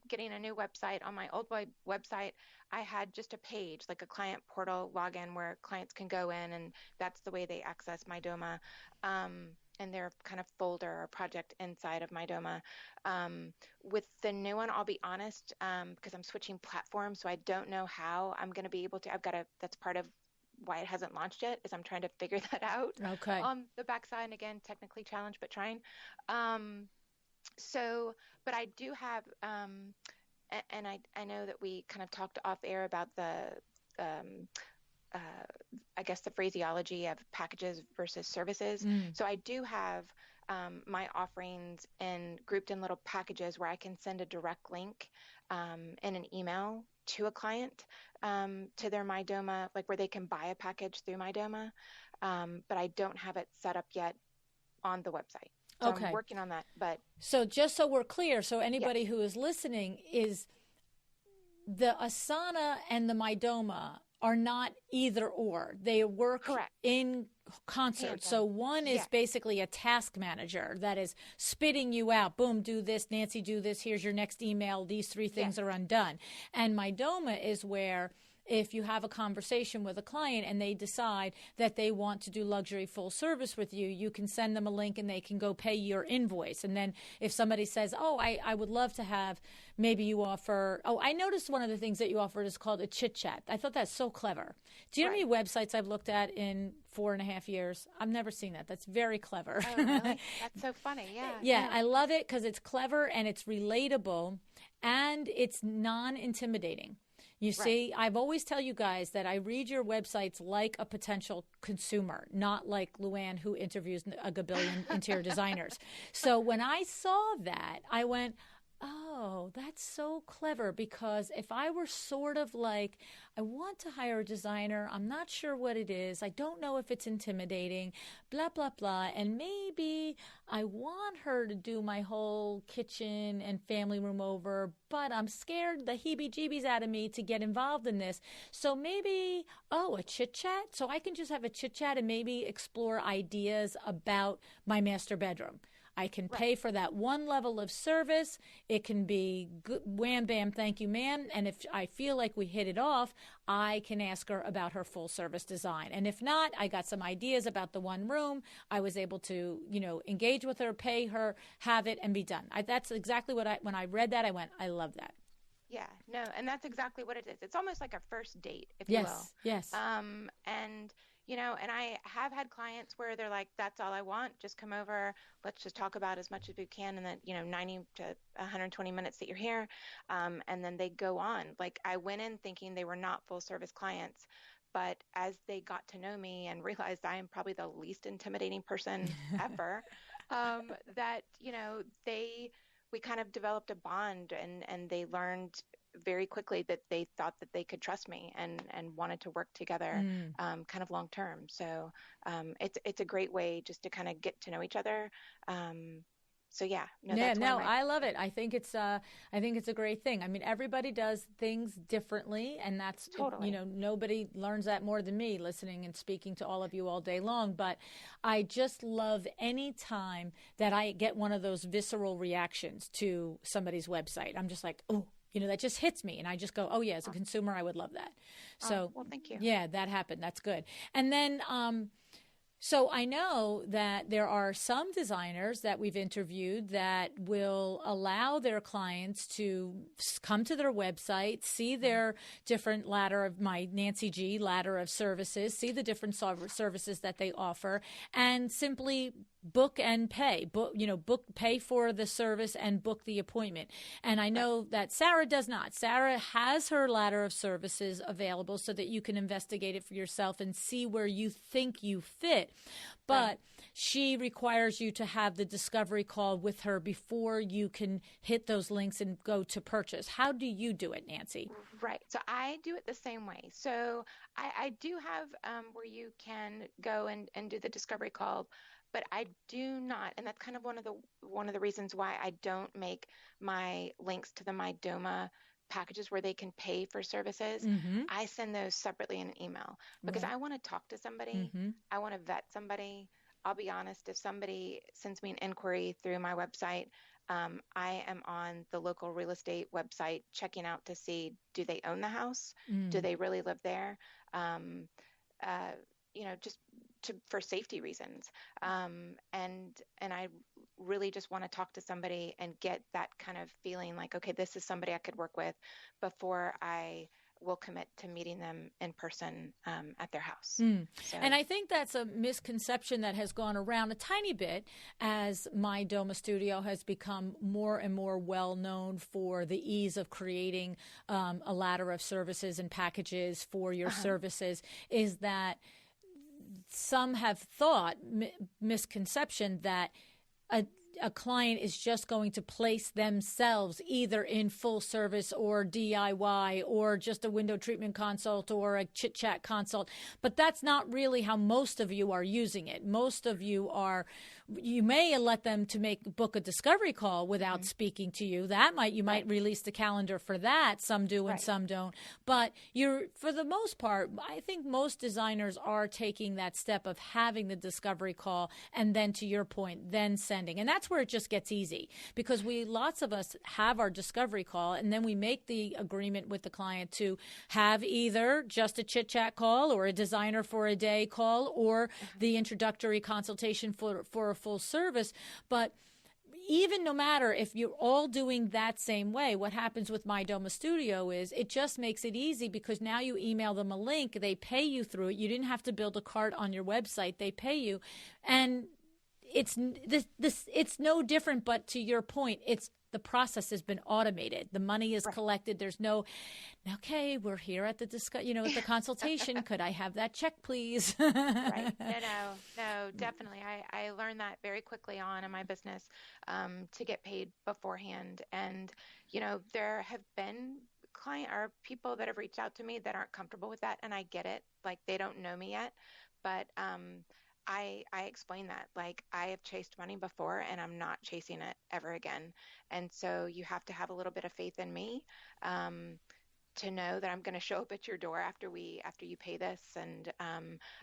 getting a new website. On my old website, I had just a page, like a client portal login, where clients can go in, and that's the way they access Mydoma, and their kind of folder or project inside of Mydoma. With the new one, I'll be honest, because I'm switching platforms, so I don't know how I'm going to be able to. That's part of why it hasn't launched yet, is I'm trying to figure that out. Okay. On the backside, and again, technically challenged, but trying. But I do have, and I know that we kind of talked off air about I guess the phraseology of packages versus services. So I do have my offerings grouped in little packages where I can send a direct link in an email to a client to their Mydoma, like where they can buy a package through Mydoma, but I don't have it set up yet on the website. So I'm working on that. But so just so we're clear, so anybody who is listening, is the Asana and the Mydoma are not either or. They work in concert. So one is basically a task manager that is spitting you out. Boom, do this, Nancy, do this. Here's your next email. These 3 things are undone. And Mydoma is where, if you have a conversation with a client and they decide that they want to do luxury full service with you, you can send them a link and they can go pay your invoice. And then if somebody says, I would love to have, maybe you offer, I noticed one of the things that you offered is called a chit chat. I thought that's so clever. Do you know how many websites I've looked at in 4.5 years? I've never seen that. That's very clever. Oh, really? That's so funny. Yeah. Yeah, I love it because it's clever and it's relatable and it's non-intimidating. You see, I've always tell you guys that I read your websites like a potential consumer, not like LuAnn, who interviews a gabillion interior designers. So when I saw that, I went, oh, that's so clever, because if I were sort of like, I want to hire a designer, I'm not sure what it is, I don't know if it's intimidating, blah, blah, blah, and maybe I want her to do my whole kitchen and family room over, but I'm scared the heebie-jeebies out of me to get involved in this. So maybe, a chit-chat? So I can just have a chit-chat and maybe explore ideas about my master bedroom. I can Right. pay for that one level of service. It can be good, wham, bam, thank you, ma'am. And if I feel like we hit it off, I can ask her about her full service design. And if not, I got some ideas about the one room. I was able to, engage with her, pay her, have it, and be done. That's exactly when I read that, I went, I love that. Yeah, no, and that's exactly what it is. It's almost like a first date, if you will. Yes, yes. And and I have had clients where they're like, "That's all I want. Just come over. Let's just talk about as much as we can in the 90 to 120 minutes that you're here." And then they go on. Like I went in thinking they were not full service clients, but as they got to know me and realized I am probably the least intimidating person ever, that they we kind of developed a bond, and they learned very quickly that they thought that they could trust me and wanted to work together, kind of long term. So it's a great way just to kind of get to know each other. So yeah, no, Yeah, that's one of no, my. I love it. I think it's a great thing. I mean, everybody does things differently, and that's, Totally. nobody learns that more than me, listening and speaking to all of you all day long. But I just love any time that I get one of those visceral reactions to somebody's website. I'm just like, oh, that just hits me. And I just go, oh, yeah, as a consumer, I would love that. So, Well, thank you. yeah, that happened. That's good. And then, so I know that there are some designers that we've interviewed that will allow their clients to come to their website, see their different ladder of my Nancy G ladder of services, see the different services that they offer, and simply book and pay, pay for the service and book the appointment. And I know that Sara does not. Sara has her ladder of services available so that you can investigate it for yourself and see where you think you fit. But she requires you to have the discovery call with her before you can hit those links and go to purchase. How do you do it, Nancy? Right. So I do it the same way. So I do have where you can go and do the discovery call, but I do not, and that's kind of one of the reasons why I don't make my links to the Mydoma packages where they can pay for services. Mm-hmm. I send those separately in an email because Right. I want to talk to somebody. Mm-hmm. I want to vet somebody. I'll be honest, if somebody sends me an inquiry through my website, I am on the local real estate website checking out to see, do they own the house? Do they really live there? Um, just for safety reasons. And I really just want to talk to somebody and get that kind of feeling like, okay, this is somebody I could work with before I will commit to meeting them in person at their house. So, And I think that's a misconception that has gone around a tiny bit as Mydoma Studio has become more and more well known for the ease of creating a ladder of services and packages for your services, is that some have thought, misconception, that a client is just going to place themselves either in full service or DIY or just a window treatment consult or a chit chat consult. But that's not really how most of you are using it. Most of you may let them to book a discovery call without speaking to you. You might release the calendar for that. Some do and some don't. But for the most part, I think most designers are taking that step of having the discovery call and then, to your point, then sending. And that's where it just gets easy, because lots of us have our discovery call and then we make the agreement with the client to have either just a chit chat call or a designer for a day call or the introductory consultation for a full service. But even no matter if you're all doing that same way, what happens with Mydoma Studio is it just makes it easy, because now you email them a link, they pay you through it. You didn't have to build a cart on your website. They pay you. And it's no different, but to your point, the process has been automated. The money is collected. There's no, okay, we're here at the at the consultation. Could I have that check, please? Right. No, definitely. I learned that very quickly on in my business, to get paid beforehand. And, there have been people that have reached out to me that aren't comfortable with that. And I get it. Like, they don't know me yet, but, I explain that, like, I have chased money before and I'm not chasing it ever again. And so you have to have a little bit of faith in me, to know that I'm going to show up at your door after you pay this. And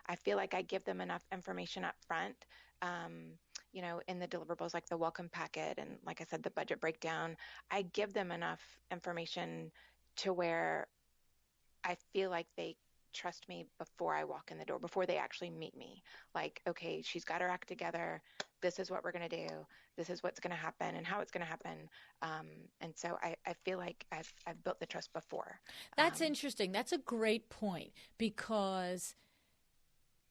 I feel like I give them enough information up front, in the deliverables, like the welcome packet and, like I said, the budget breakdown, I give them enough information to where I feel like they trust me before I walk in the door, before they actually meet me. Like, okay, she's got her act together. This is what we're going to do. This is what's going to happen and how it's going to happen. And so I feel like I've built the trust before. That's interesting. That's a great point, because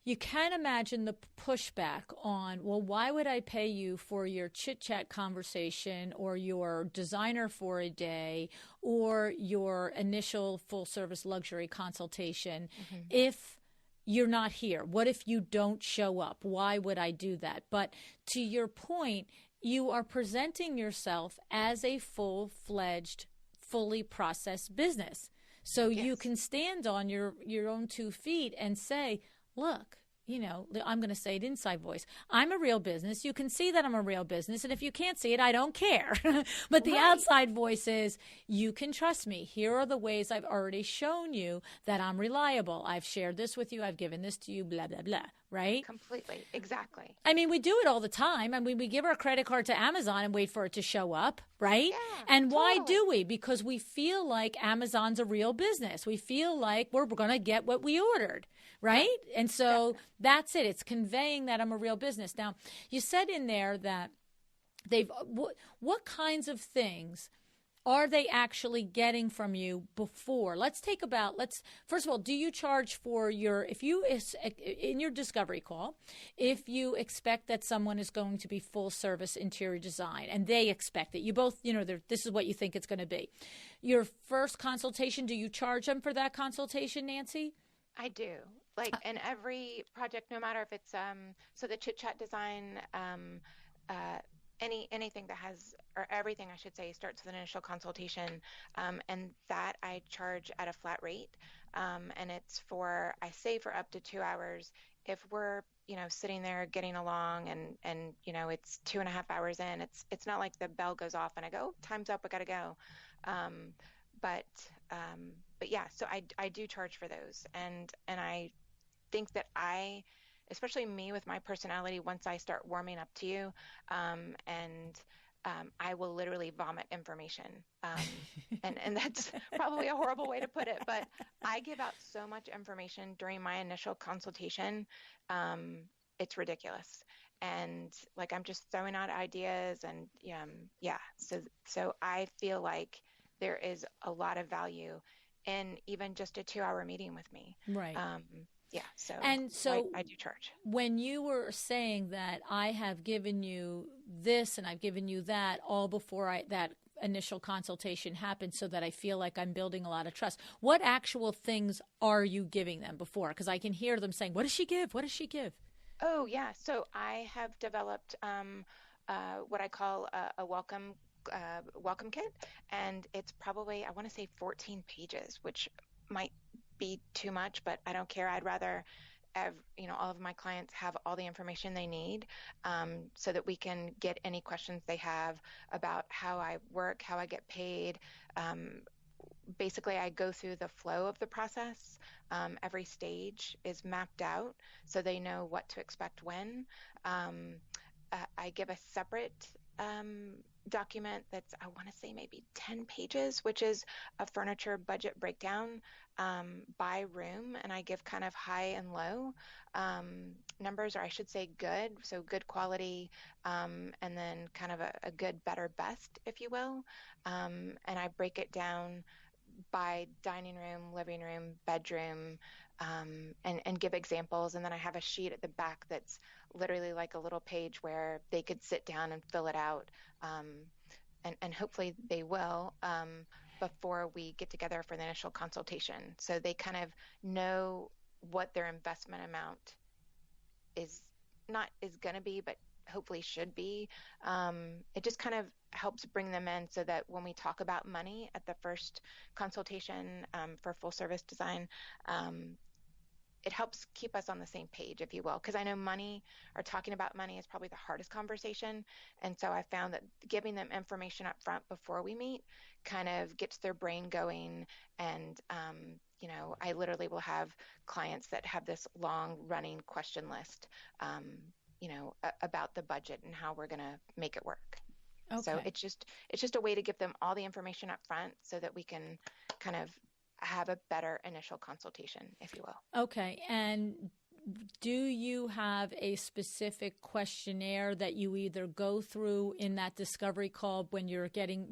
you can imagine the pushback on, well, why would I pay you for your chit-chat conversation or your designer for a day or your initial full-service luxury consultation if you're not here? What if you don't show up? Why would I do that? But to your point, you are presenting yourself as a full-fledged, fully processed business. So you can stand on your own 2 feet and say, look, I'm going to say it inside voice. I'm a real business. You can see that I'm a real business. And if you can't see it, I don't care. But the outside voice is, you can trust me. Here are the ways I've already shown you that I'm reliable. I've shared this with you. I've given this to you, blah, blah, blah. Right? Completely. Exactly. I mean, we do it all the time. I mean, we give our credit card to Amazon and wait for it to show up, right? Yeah, and why do we? Because we feel like Amazon's a real business. We feel like we're going to get what we ordered, right? And so that's it. It's conveying that I'm a real business. Now, you said in there that what kinds of things are they actually getting from you before? First of all, do you charge for in your discovery call, if you expect that someone is going to be full service interior design and they expect it, you both, this is what you think it's going to be. Your first consultation, do you charge them for that consultation, Nancy? I do. Like in every project, no matter if it's, so the chit chat design, anything that has, or everything I should say, starts with an initial consultation, and that I charge at a flat rate, and it's for up to 2 hours. If we're sitting there getting along and it's 2.5 hours in, it's not like the bell goes off and I go, time's up, I gotta go. But yeah, so I do charge for those, and I think that especially me with my personality, once I start warming up to you, I will literally vomit information. And that's probably a horrible way to put it, but I give out so much information during my initial consultation. It's ridiculous. And like, I'm just throwing out ideas and, so I feel like there is a lot of value in even just a 2-hour meeting with me. Right. So I do charge. When you were saying that I have given you this and I've given you that all before that initial consultation happened, so that I feel like I'm building a lot of trust, what actual things are you giving them before? Because I can hear them saying, what does she give? What does she give? Oh, yeah. So I have developed what I call a welcome kit, and it's probably, I want to say 14 pages, which might be too much, but I don't care. I'd rather have, all of my clients have all the information they need, so that we can get any questions they have about how I work, how I get paid. Basically, I go through the flow of the process. Every stage is mapped out so they know what to expect when. I give a separate document that's, I want to say maybe 10 pages, which is a furniture budget breakdown by room, and I give kind of high and low numbers, or I should say good, so good quality, and then kind of a good, better, best, if you will, and I break it down by dining room, living room, bedroom, and give examples, and then I have a sheet at the back that's literally like a little page where they could sit down and fill it out, and hopefully they will, before we get together for the initial consultation, so they kind of know what their investment amount is going to be, but hopefully should be. It just kind of helps bring them in so that when we talk about money at the first consultation for full service design, it helps keep us on the same page, if you will, because I know talking about money is probably the hardest conversation. And so I found that giving them information up front before we meet kind of gets their brain going. And, I literally will have clients that have this long running question list about the budget and how we're going to make it work. Okay. So it's just a way to give them all the information up front so that we can kind of have a better initial consultation, if you will. Okay. And do you have a specific questionnaire that you either go through in that discovery call when you're getting,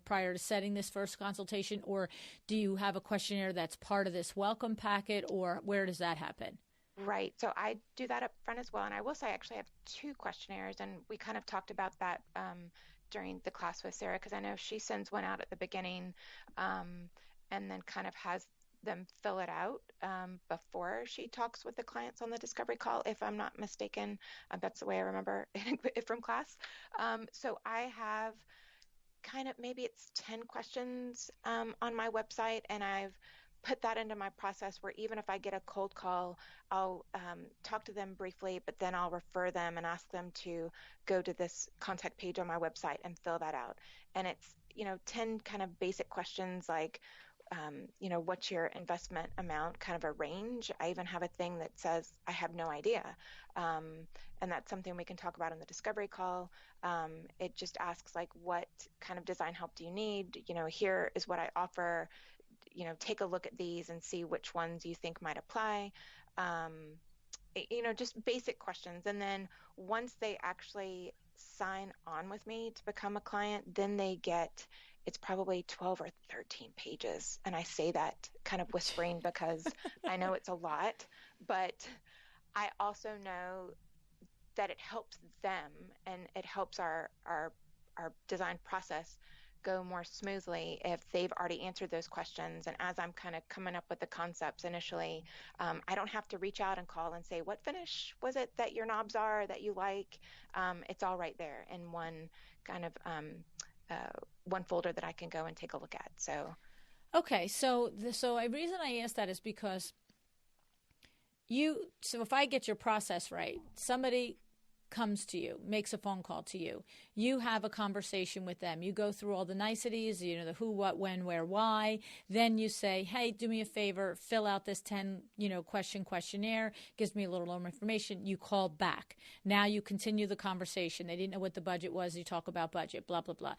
prior to setting this first consultation, or do you have a questionnaire that's part of this welcome packet, or where does that happen? Right. So I do that up front as well. And I will say I actually have 2 questionnaires, and we kind of talked about that during the class with Sara, because I know she sends one out at the beginning and then kind of has them fill it out before she talks with the clients on the discovery call, if I'm not mistaken. That's the way I remember it from class. So I have kind of, maybe it's 10 questions on my website, and I've put that into my process where even if I get a cold call, I'll talk to them briefly, but then I'll refer them and ask them to go to this contact page on my website and fill that out. And it's, 10 kind of basic questions like, what's your investment amount, kind of a range. I even have a thing that says, I have no idea. And that's something we can talk about in the discovery call. It just asks like, what kind of design help do you need? Here is what I offer. Take a look at these and see which ones you think might apply. Just basic questions. And then once they actually sign on with me to become a client, then they get, it's probably 12 or 13 pages. And I say that kind of whispering because I know it's a lot, but I also know that it helps them and it helps our design process go more smoothly if they've already answered those questions. And as I'm kind of coming up with the concepts initially, I don't have to reach out and call and say, what finish was it that your knobs are that you like? It's all right there in one kind of one folder that I can go and take a look at. So, okay. So the reason I asked that is because so if I get your process right, somebody comes to you, makes a phone call to you, you have a conversation with them, you go through all the niceties, the who, what, when, where, why, then you say, hey, do me a favor, fill out this 10 questionnaire, gives me a little more information, you call back. Now you continue the conversation. They didn't know what the budget was, you talk about budget, blah, blah, blah.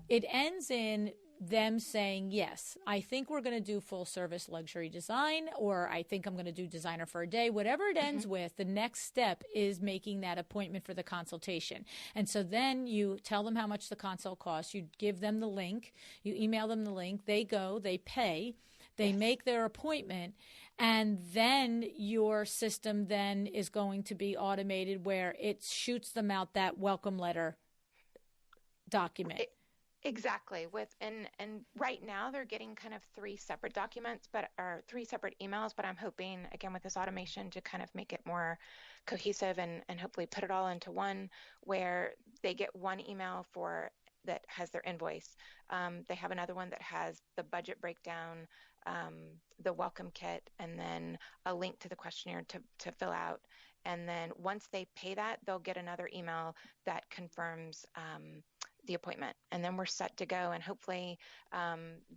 It ends in them saying, yes, I think we're going to do full service luxury design, or I think I'm going to do designer for a day, whatever it ends with, the next step is making that appointment for the consultation. And so then you tell them how much the consult costs, you give them the link, you email them the link, they go, they pay, they make their appointment, and then your system then is going to be automated where it shoots them out that welcome letter document. Exactly. And right now they're getting kind of 3 separate documents, or 3 separate emails, but I'm hoping again with this automation to kind of make it more cohesive and hopefully put it all into one where they get one email that has their invoice. They have another one that has the budget breakdown, the welcome kit, and then a link to the questionnaire to fill out. And then once they pay that, they'll get another email that confirms the appointment, and then we're set to go. And hopefully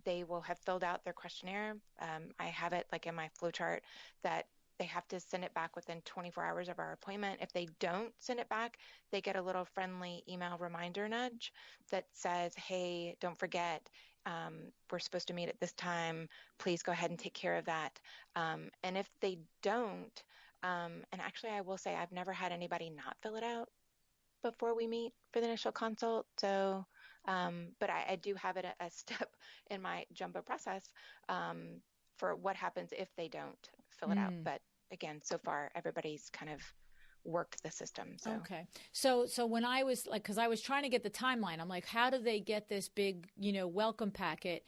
they will have filled out their questionnaire. I have it like in my flowchart that they have to send it back within 24 hours of our appointment. If they don't send it back, they get a little friendly email reminder nudge that says, hey, don't forget, we're supposed to meet at this time. Please go ahead and take care of that. And if they don't, and actually I will say I've never had anybody not fill it out before we meet for the initial consult. So, but I do have it a step in my jumbo process for what happens if they don't fill it out. But again, so far everybody's kind of worked the system. So. Okay. So when I was like, because I was trying to get the timeline, I'm like, how do they get this big, welcome packet?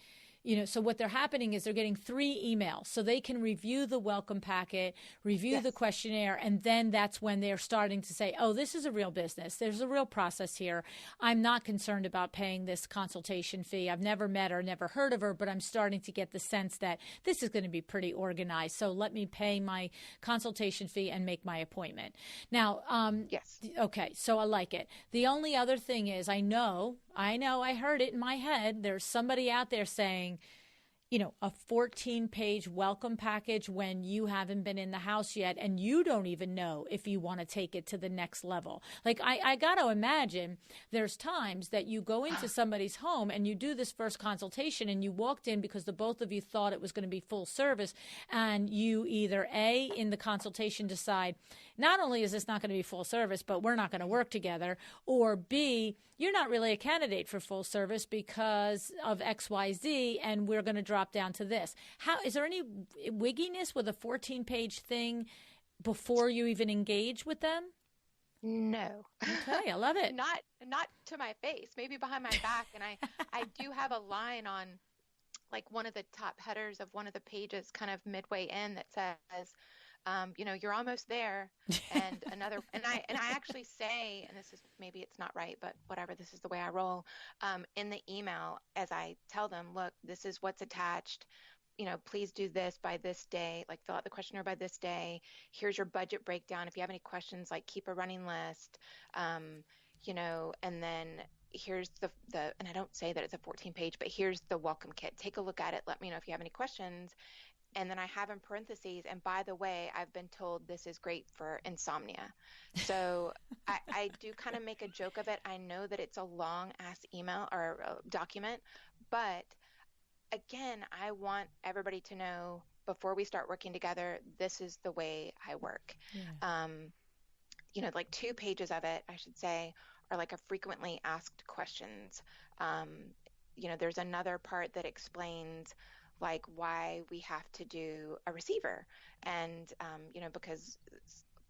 So what they're happening is they're getting 3 emails, so they can review the welcome packet, review the questionnaire, and then that's when they're starting to say, oh, this is a real business. There's a real process here. I'm not concerned about paying this consultation fee. I've never met her, never heard of her, but I'm starting to get the sense that this is going to be pretty organized. So let me pay my consultation fee and make my appointment. Now, yes. Okay, so I like it. The only other thing is I know, I heard it in my head. There's somebody out there saying, a 14-page welcome package when you haven't been in the house yet and you don't even know if you want to take it to the next level. Like, I got to imagine there's times that you go into somebody's home and you do this first consultation and you walked in because the both of you thought it was going to be full service, and you either A, in the consultation decide, not only is this not going to be full service, but we're not going to work together, or B, you're not really a candidate for full service because of XYZ, and we're going to drop down to this. How is there any wigginess with a 14-page thing before you even engage with them? No. Okay, I love it. Not to my face, maybe behind my back. And I do have a line on like one of the top headers of one of the pages kind of midway in that says, you're almost there. And I actually say, and this is, maybe it's not right, but whatever, this is the way I roll, in the email, as I tell them, look, this is what's attached, please do this by this day, like fill out the questionnaire by this day. Here's your budget breakdown. If you have any questions, like keep a running list, and then here's the, and I don't say that it's a 14-page, but here's the welcome kit. Take a look at it. Let me know if you have any questions. And then I have in parentheses, and by the way, I've been told this is great for insomnia. So I do kind of make a joke of it. I know that it's a long-ass email or document, but again, I want everybody to know before we start working together, this is the way I work. Yeah. Like 2 pages of it, I should say, are like a frequently asked questions. There's another part that explains like why we have to do a receiver. And, because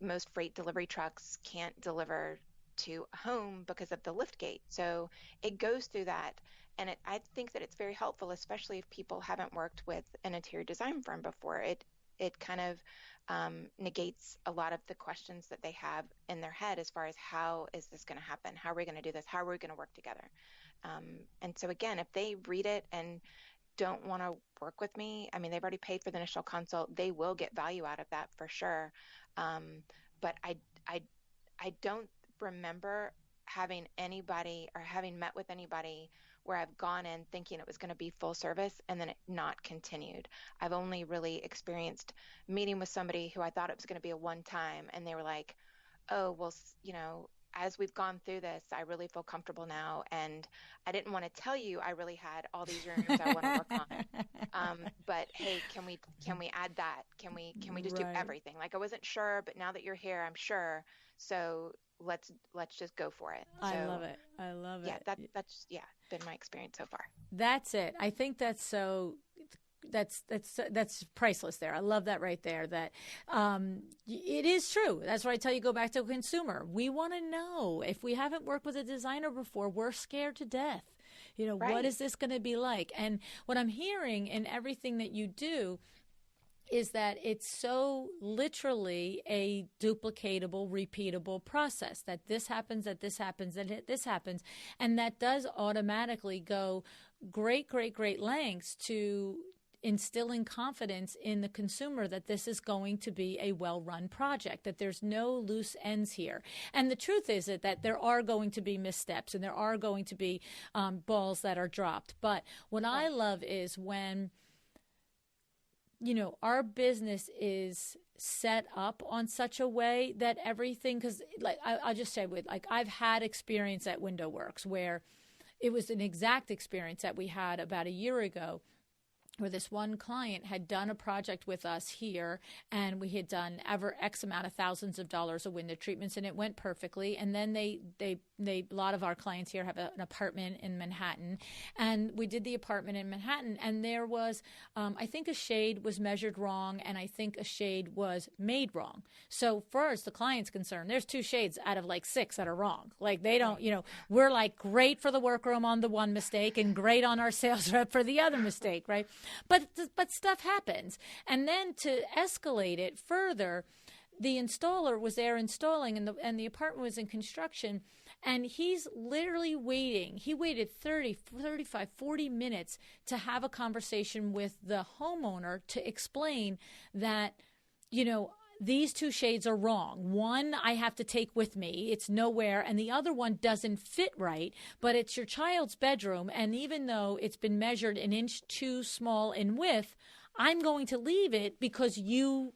most freight delivery trucks can't deliver to a home because of the lift gate. So it goes through that. And I think that it's very helpful, especially if people haven't worked with an interior design firm before. It kind of negates a lot of the questions that they have in their head as far as how is this going to happen? How are we going to do this? How are we going to work together? And so again, if they read it and don't want to work with me, I mean, they've already paid for the initial consult. They will get value out of that for sure. But I don't remember having anybody or having met with anybody where I've gone in thinking it was going to be full service and then it not continued. I've only really experienced meeting with somebody who I thought it was going to be a one time, and they were like, oh, well, as we've gone through this, I really feel comfortable now. And I didn't want to tell you I really had all these rooms I want to work on. But hey, can we add that? Can we just do everything? Like, I wasn't sure, but now that you're here, I'm sure. So let's just go for it. So, I love it. I love it. Yeah, that's been my experience so far. That's it. I think that's priceless there. I love that right there. That it is true. That's why I tell you, go back to a consumer. We want to know. If we haven't worked with a designer before, we're scared to death. Right. What is this going to be like? And what I'm hearing in everything that you do is that it's so literally a duplicatable, repeatable process, that this happens, that this happens, that this happens. And that does automatically go great lengths to instilling confidence in the consumer that this is going to be a well-run project, that there's no loose ends here. And the truth is that there are going to be missteps and there are going to be balls that are dropped. But what I love is when our business is set up on such a way that everything, because like I'll just say I've had experience at Window Works where it was an exact experience that we had about a year ago, where this one client had done a project with us here, and we had done X amount of thousands of dollars of window treatments, and it went perfectly. And then they a lot of our clients here have an apartment in Manhattan, and we did the apartment in Manhattan, and there was, I think a shade was measured wrong, and I think a shade was made wrong. So far as the client's concerned, there's 2 shades out of like 6 that are wrong. Like they don't, we're like great for the workroom on the one mistake and great on our sales rep for the other mistake, right? But stuff happens. And then to escalate it further, the installer was there installing, and the apartment was in construction, and he's literally waiting. He waited 30, 35, 40 minutes to have a conversation with the homeowner to explain that, these two shades are wrong. One I have to take with me. It's nowhere. And the other one doesn't fit right, but it's your child's bedroom. And even though it's been measured an inch too small in width, I'm going to leave it because you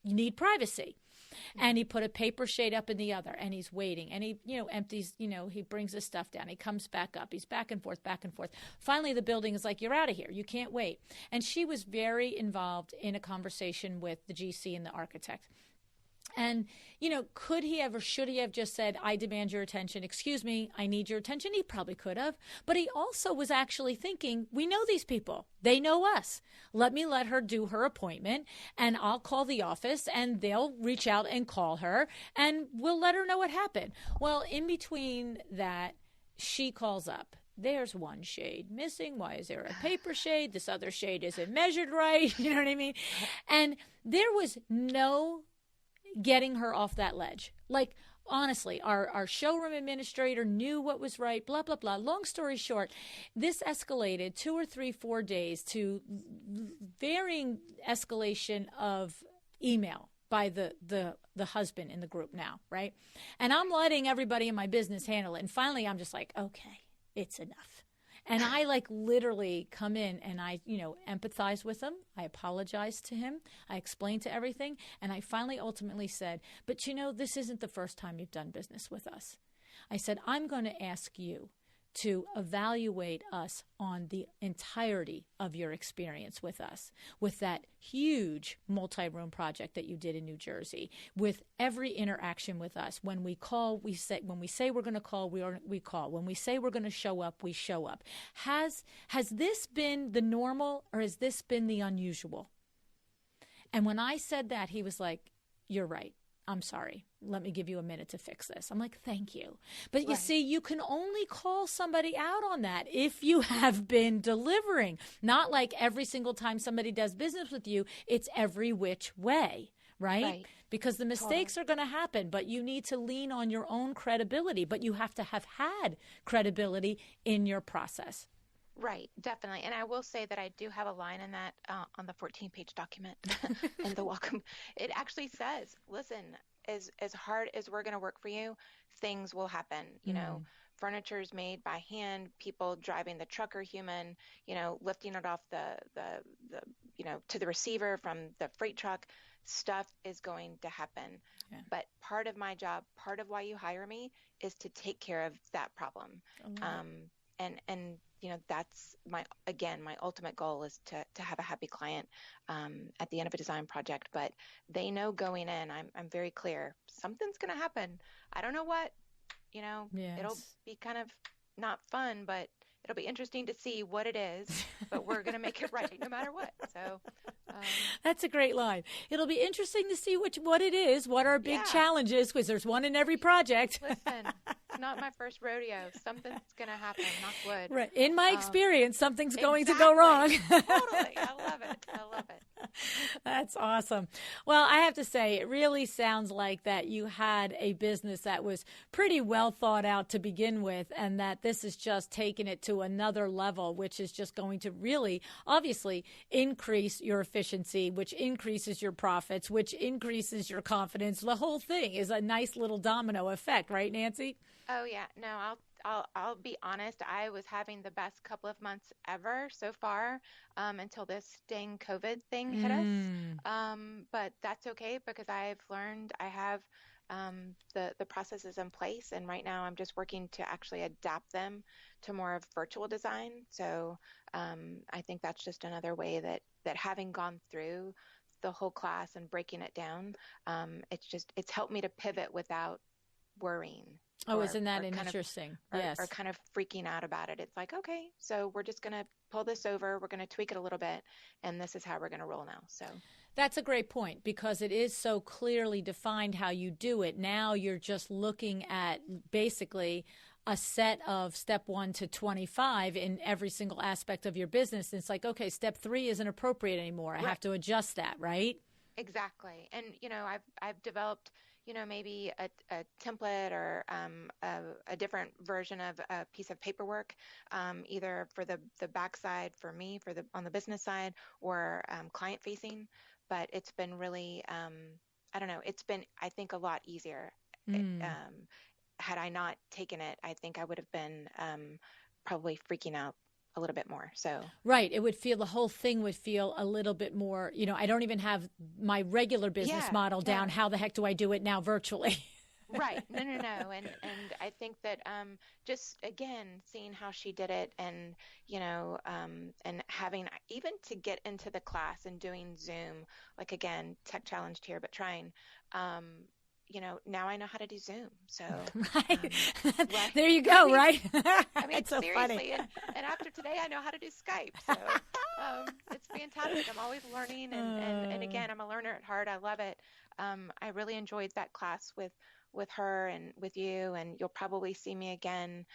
need privacy. And he put a paper shade up in the other, and he's waiting. And he, empties, he brings his stuff down. He comes back up. He's back and forth, back and forth. Finally, the building is like, you're out of here. You can't wait. And she was very involved in a conversation with the GC and the architect. And, could he have or should he have just said, I demand your attention, excuse me, I need your attention? He probably could have. But he also was actually thinking, we know these people. They know us. Let her do her appointment, and I'll call the office, and they'll reach out and call her, and we'll let her know what happened. Well, in between that, she calls up. There's one shade missing. Why is there a paper shade? This other shade isn't measured right. You know what I mean? And there was no getting her off that ledge. Like, honestly, our showroom administrator knew what was right, blah, blah, blah. Long story short, this escalated 2 or 3, 4 days to varying escalation of email by the husband in the group now, right? And I'm letting everybody in my business handle it. And finally, I'm just like, okay, it's enough. And I literally come in and I, empathize with him. I apologize to him. I explained to everything. And I finally ultimately said, but this isn't the first time you've done business with us. I said, I'm going to ask you to evaluate us on the entirety of your experience with us, with that huge multi-room project that you did in New Jersey, with every interaction with us. When we call, we say, when we say we're going to call, we call. When we say we're going to show up, we show up. Has this been the normal, or has this been the unusual? And when I said that, he was like, you're right. I'm sorry. Let me give you a minute to fix this. I'm like, thank you. But you see, you can only call somebody out on that if you have been delivering. Not like every single time somebody does business with you, it's every which way, right? Because the mistakes are going to happen, but you need to lean on your own credibility. But you have to have had credibility in your process. Right, definitely. And I will say that I do have a line in that on the 14-page document in the welcome. It actually says, listen, as hard as we're going to work for you, things will happen. Furniture's made by hand, people driving the truck are human, lifting it off the to the receiver from the freight truck. Stuff is going to happen. Yeah. But part of my job, part of why you hire me is to take care of that problem. And that's my ultimate goal is to have a happy client at the end of a design project. But they know going in, I'm very clear, something's going to happen. I don't know what, Yes. It'll be kind of not fun, but it'll be interesting to see what it is, but we're going to make it right no matter what. So that's a great line. It'll be interesting to see what it is, what our big challenge is, because there's one in every project. Listen, it's not my first rodeo. Something's going to happen, knock wood. Right. In my experience, something's going to go wrong. Totally. I love it. That's awesome. Well, I have to say, it really sounds like that you had a business that was pretty well thought out to begin with, and that this is just taking it to another level, which is just going to really, obviously, increase your efficiency, which increases your profits, which increases your confidence. The whole thing is a nice little domino effect, right, Nancy? Oh, yeah. No, I'll be honest. I was having the best couple of months ever so far until this dang COVID thing hit us. But that's okay because I've learned I have the processes in place. And right now I'm just working to actually adapt them to more of virtual design. So I think that's just another way that having gone through the whole class and breaking it down, it's helped me to pivot without worrying. Oh, isn't that interesting? Yes. Or kind of freaking out about it. It's like, okay, so we're just going to pull this over. We're going to tweak it a little bit. And this is how we're going to roll now. So that's a great point because it is so clearly defined how you do it. Now you're just looking at basically a set of step 1 to 25 in every single aspect of your business. And it's like, okay, step 3 isn't appropriate anymore. I have to adjust that, right? Exactly. And, I've developed maybe a template or a different version of a piece of paperwork, either for the backside for me, on the business side, or client facing. But it's been really, I don't know, it's been, I think, a lot easier. Had I not taken it, I think I would have been probably freaking out a little bit more. So Right. It would feel, the whole thing would feel a little bit more, I don't even have my regular business model down. How the heck do I do it now virtually? Right. No. And I think that just again seeing how she did it, and and having even to get into the class and doing Zoom, like, again, tech challenged here, but trying. Now I know how to do Zoom. So right. There you go. Right. I mean, it's so seriously. funny. And after today, I know how to do Skype. So it's fantastic. I'm always learning, and again, I'm a learner at heart. I love it. I really enjoyed that class with her and with you, and you'll probably see me again,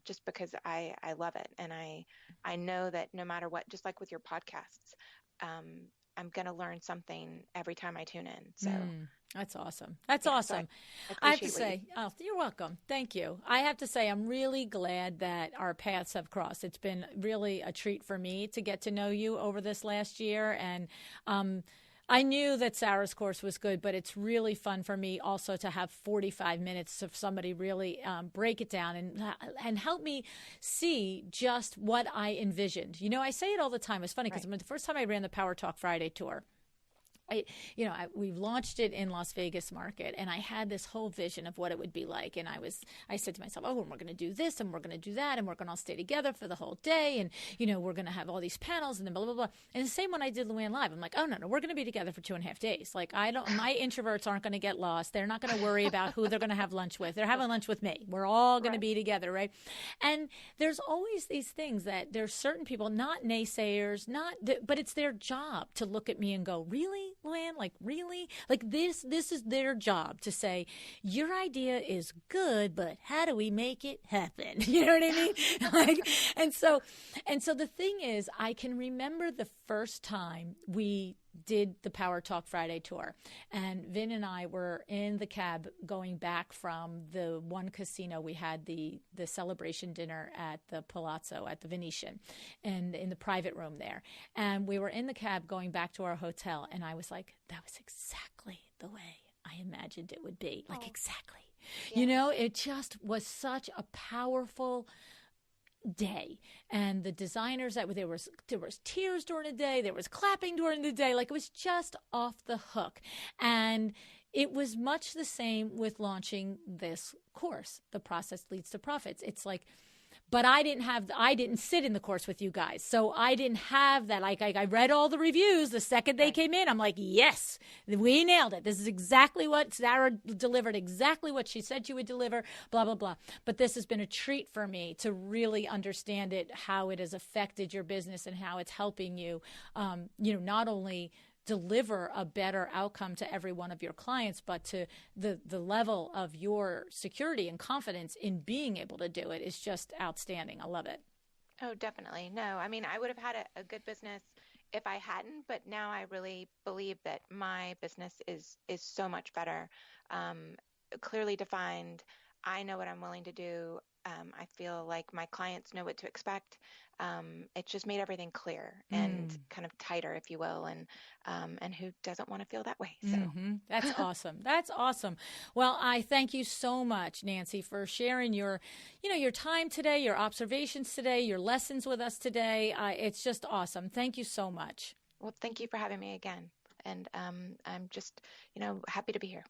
just because I love it, and I know that no matter what, just like with your podcasts, I'm going to learn something every time I tune in. So that's awesome. That's awesome. So I have to say, you're welcome. Thank you. I have to say, I'm really glad that our paths have crossed. It's been really a treat for me to get to know you over this last year. And, I knew that Sara's course was good, but it's really fun for me also to have 45 minutes of somebody really break it down and help me see just what I envisioned. I say it all the time. It's funny because the first time I ran the Power Talk Friday tour, we launched it in Las Vegas market, and I had this whole vision of what it would be like. And I said to myself, and we're going to do this, and we're going to do that, and we're going to all stay together for the whole day. And, we're going to have all these panels, and then blah, blah, blah. And the same when I did LuAnn Live, I'm like, no, we're going to be together for 2.5 days. Like, my introverts aren't going to get lost. They're not going to worry about who they're going to have lunch with. They're having lunch with me. We're all going to be together, right? And there's always these things that there's certain people, not naysayers, but it's their job to look at me and go, really, LuAnn? Like, really? Like, this is their job to say, your idea is good, but how do we make it happen? You know what I mean? And so the thing is, I can remember the first time we did the Power Talk Friday tour, and Vin and I were in the cab going back from the one casino. We had the celebration dinner at the Palazzo at the Venetian, and in the private room there, and we were in the cab going back to our hotel, and I was like, that was exactly the way I imagined it would be. Like, exactly. Yeah. It just was such a powerful day. And the designers, there was tears during the day, there was clapping during the day, like, it was just off the hook. And it was much the same with launching this course, The Process Leads to Profits. It's like, but I didn't sit in the course with you guys. So I didn't have that. Like, I read all the reviews the second they came in. I'm like, yes, we nailed it. This is exactly what Sara delivered, exactly what she said she would deliver, blah, blah, blah. But this has been a treat for me to really understand it, how it has affected your business and how it's helping you, not only deliver a better outcome to every one of your clients, but to the level of your security and confidence in being able to do it is just outstanding. I love it. Oh, definitely. No, I mean, I would have had a good business if I hadn't, but now I really believe that my business is so much better, clearly defined. I know what I'm willing to do. I feel like my clients know what to expect. It just made everything clear and kind of tighter, if you will, and who doesn't want to feel that way? So That's awesome. That's awesome. Well, I thank you so much, Nancy, for sharing your time today, your observations today, your lessons with us today. It's just awesome. Thank you so much. Well, thank you for having me again, and I'm just happy to be here.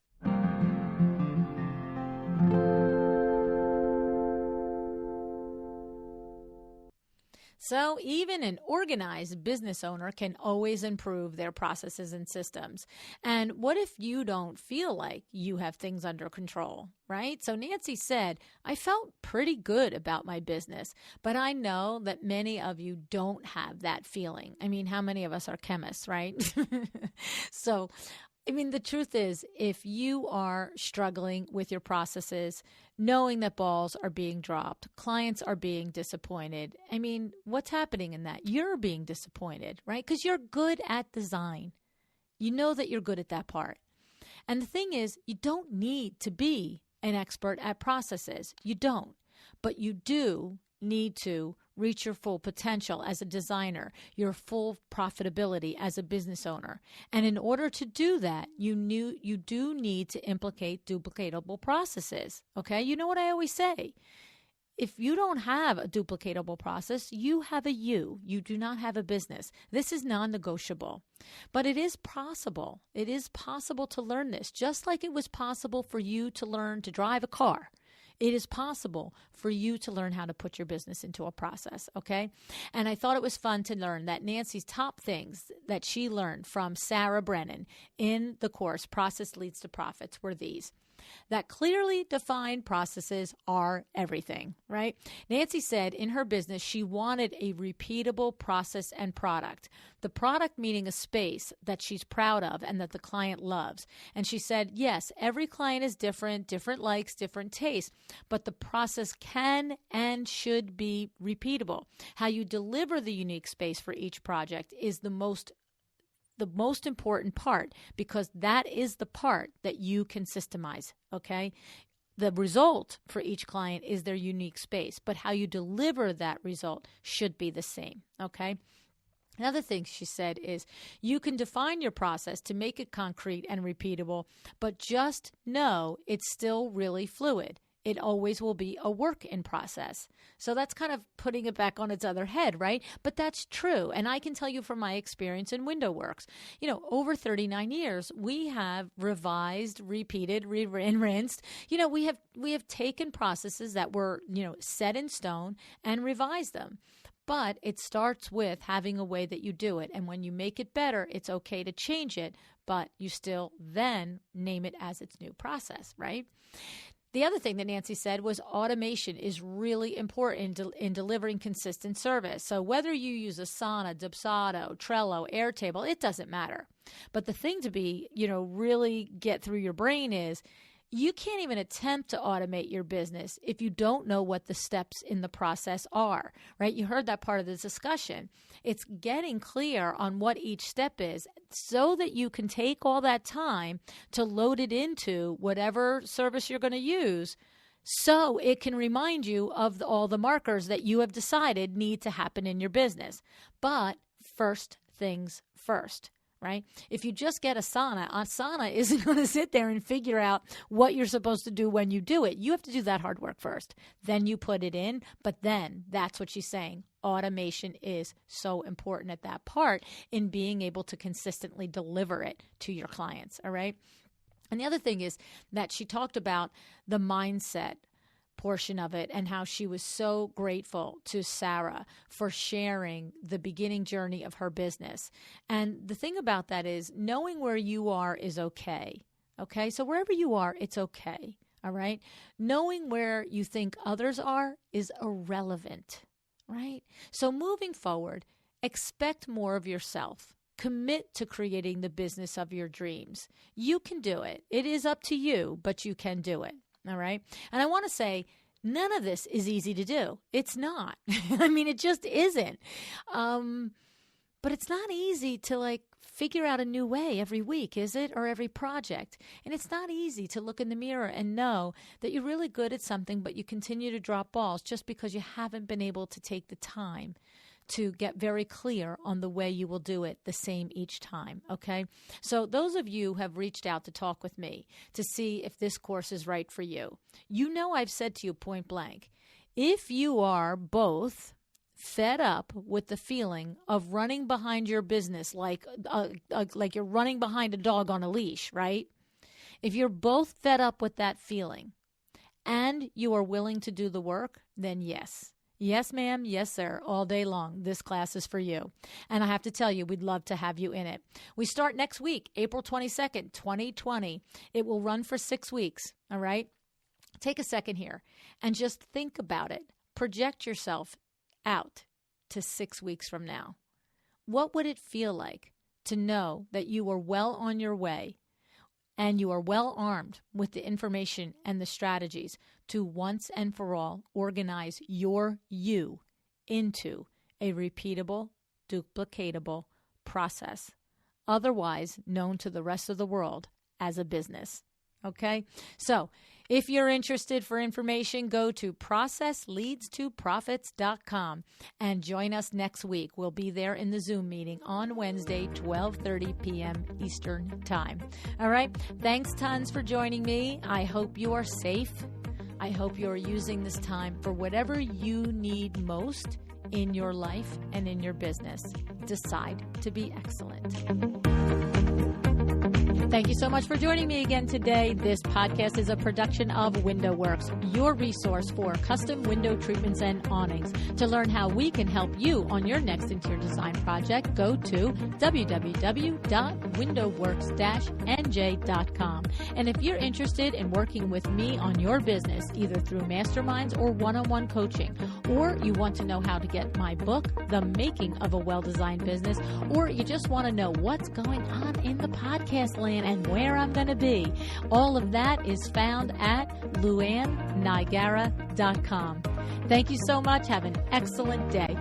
So even an organized business owner can always improve their processes and systems. And what if you don't feel like you have things under control, right? So Nancy said, I felt pretty good about my business, but I know that many of you don't have that feeling. I mean, how many of us are chemists, right? So, I mean, the truth is, if you are struggling with your processes, knowing that balls are being dropped, clients are being disappointed, I mean, what's happening in that? You're being disappointed, right? Because you're good at design. You know that you're good at that part. And the thing is, you don't need to be an expert at processes. You don't. But you do need to reach your full potential as a designer, your full profitability as a business owner. And in order to do that, you do need to implicate duplicatable processes. Okay? You know what I always say? If you don't have a duplicatable process, you have a you. You do not have a business. This is non-negotiable. But it is possible. It is possible to learn this, just like it was possible for you to learn to drive a car. It is possible for you to learn how to put your business into a process, okay? And I thought it was fun to learn that Nancy's top things that she learned from Sara Brennan in the course, Process Leads to Profits, were these. That clearly defined processes are everything, right? Nancy said in her business she wanted a repeatable process and product. The product meaning a space that she's proud of and that the client loves. And she said, yes, every client is different likes, different tastes, but the process can and should be repeatable. How you deliver the unique space for each project is the most important part, because that is the part that you can systemize, okay? The result for each client is their unique space, but how you deliver that result should be the same, okay? Another thing she said is you can define your process to make it concrete and repeatable, but just know it's still really fluid. It always will be a work in process. So that's kind of putting it back on its other head, right? But that's true. And I can tell you from my experience in WindowWorks, over 39 years, we have revised, repeated, and rinsed. We have taken processes that were, set in stone and revised them. But it starts with having a way that you do it. And when you make it better, it's okay to change it, but you still then name it as its new process, right? The other thing that Nancy said was automation is really important in delivering consistent service. So whether you use Asana, Dubsado, Trello, Airtable, it doesn't matter. But the thing to be, really get through your brain is you can't even attempt to automate your business if you don't know what the steps in the process are, right? You heard that part of the discussion. It's getting clear on what each step is so that you can take all that time to load it into whatever service you're going to use, so it can remind you of all the markers that you have decided need to happen in your business. But first things first. Right? If you just get Asana isn't going to sit there and figure out what you're supposed to do when you do it. You have to do that hard work first. Then you put it in, but then that's what she's saying. Automation is so important at that part in being able to consistently deliver it to your clients, all right? And the other thing is that she talked about the mindset portion of it and how she was so grateful to Sara for sharing the beginning journey of her business. And the thing about that is knowing where you are is okay. Okay? So wherever you are, it's okay. All right? Knowing where you think others are is irrelevant. Right? So moving forward, expect more of yourself. Commit to creating the business of your dreams. You can do it. It is up to you, but you can do it. All right. And I want to say none of this is easy to do. It's not. I mean, it just isn't. But it's not easy to figure out a new way every week, is it? Or every project. And it's not easy to look in the mirror and know that you're really good at something, but you continue to drop balls just because you haven't been able to take the time to get very clear on the way you will do it the same each time, okay? So those of you who have reached out to talk with me to see if this course is right for you, I've said to you point blank, if you are both fed up with the feeling of running behind your business like you're running behind a dog on a leash, right? If you're both fed up with that feeling and you are willing to do the work, then yes. Yes, ma'am. Yes, sir. All day long. This class is for you. And I have to tell you, we'd love to have you in it. We start next week, April 22nd, 2020. It will run for 6 weeks. All right? Take a second here and just think about it. Project yourself out to 6 weeks from now. What would it feel like to know that you are well on your way and you are well armed with the information and the strategies to once and for all organize your you into a repeatable, duplicatable process, otherwise known to the rest of the world as a business. Okay? So if you're interested for information, go to processleadstoprofits.com and join us next week. We'll be there in the Zoom meeting on Wednesday, 12:30 p.m. Eastern Time. All right? Thanks tons for joining me. I hope you are safe. I hope you are using this time for whatever you need most in your life and in your business. Decide to be excellent. Thank you so much for joining me again today. This podcast is a production of WindowWorks, your resource for custom window treatments and awnings. To learn how we can help you on your next interior design project, go to www.windowworks-nj.com. And if you're interested in working with me on your business, either through masterminds or one-on-one coaching, or you want to know how to get my book, The Making of a Well-Designed Business, or you just want to know what's going on in the podcast land and where I'm going to be, all of that is found at LuAnnNigara.com. Thank you so much. Have an excellent day.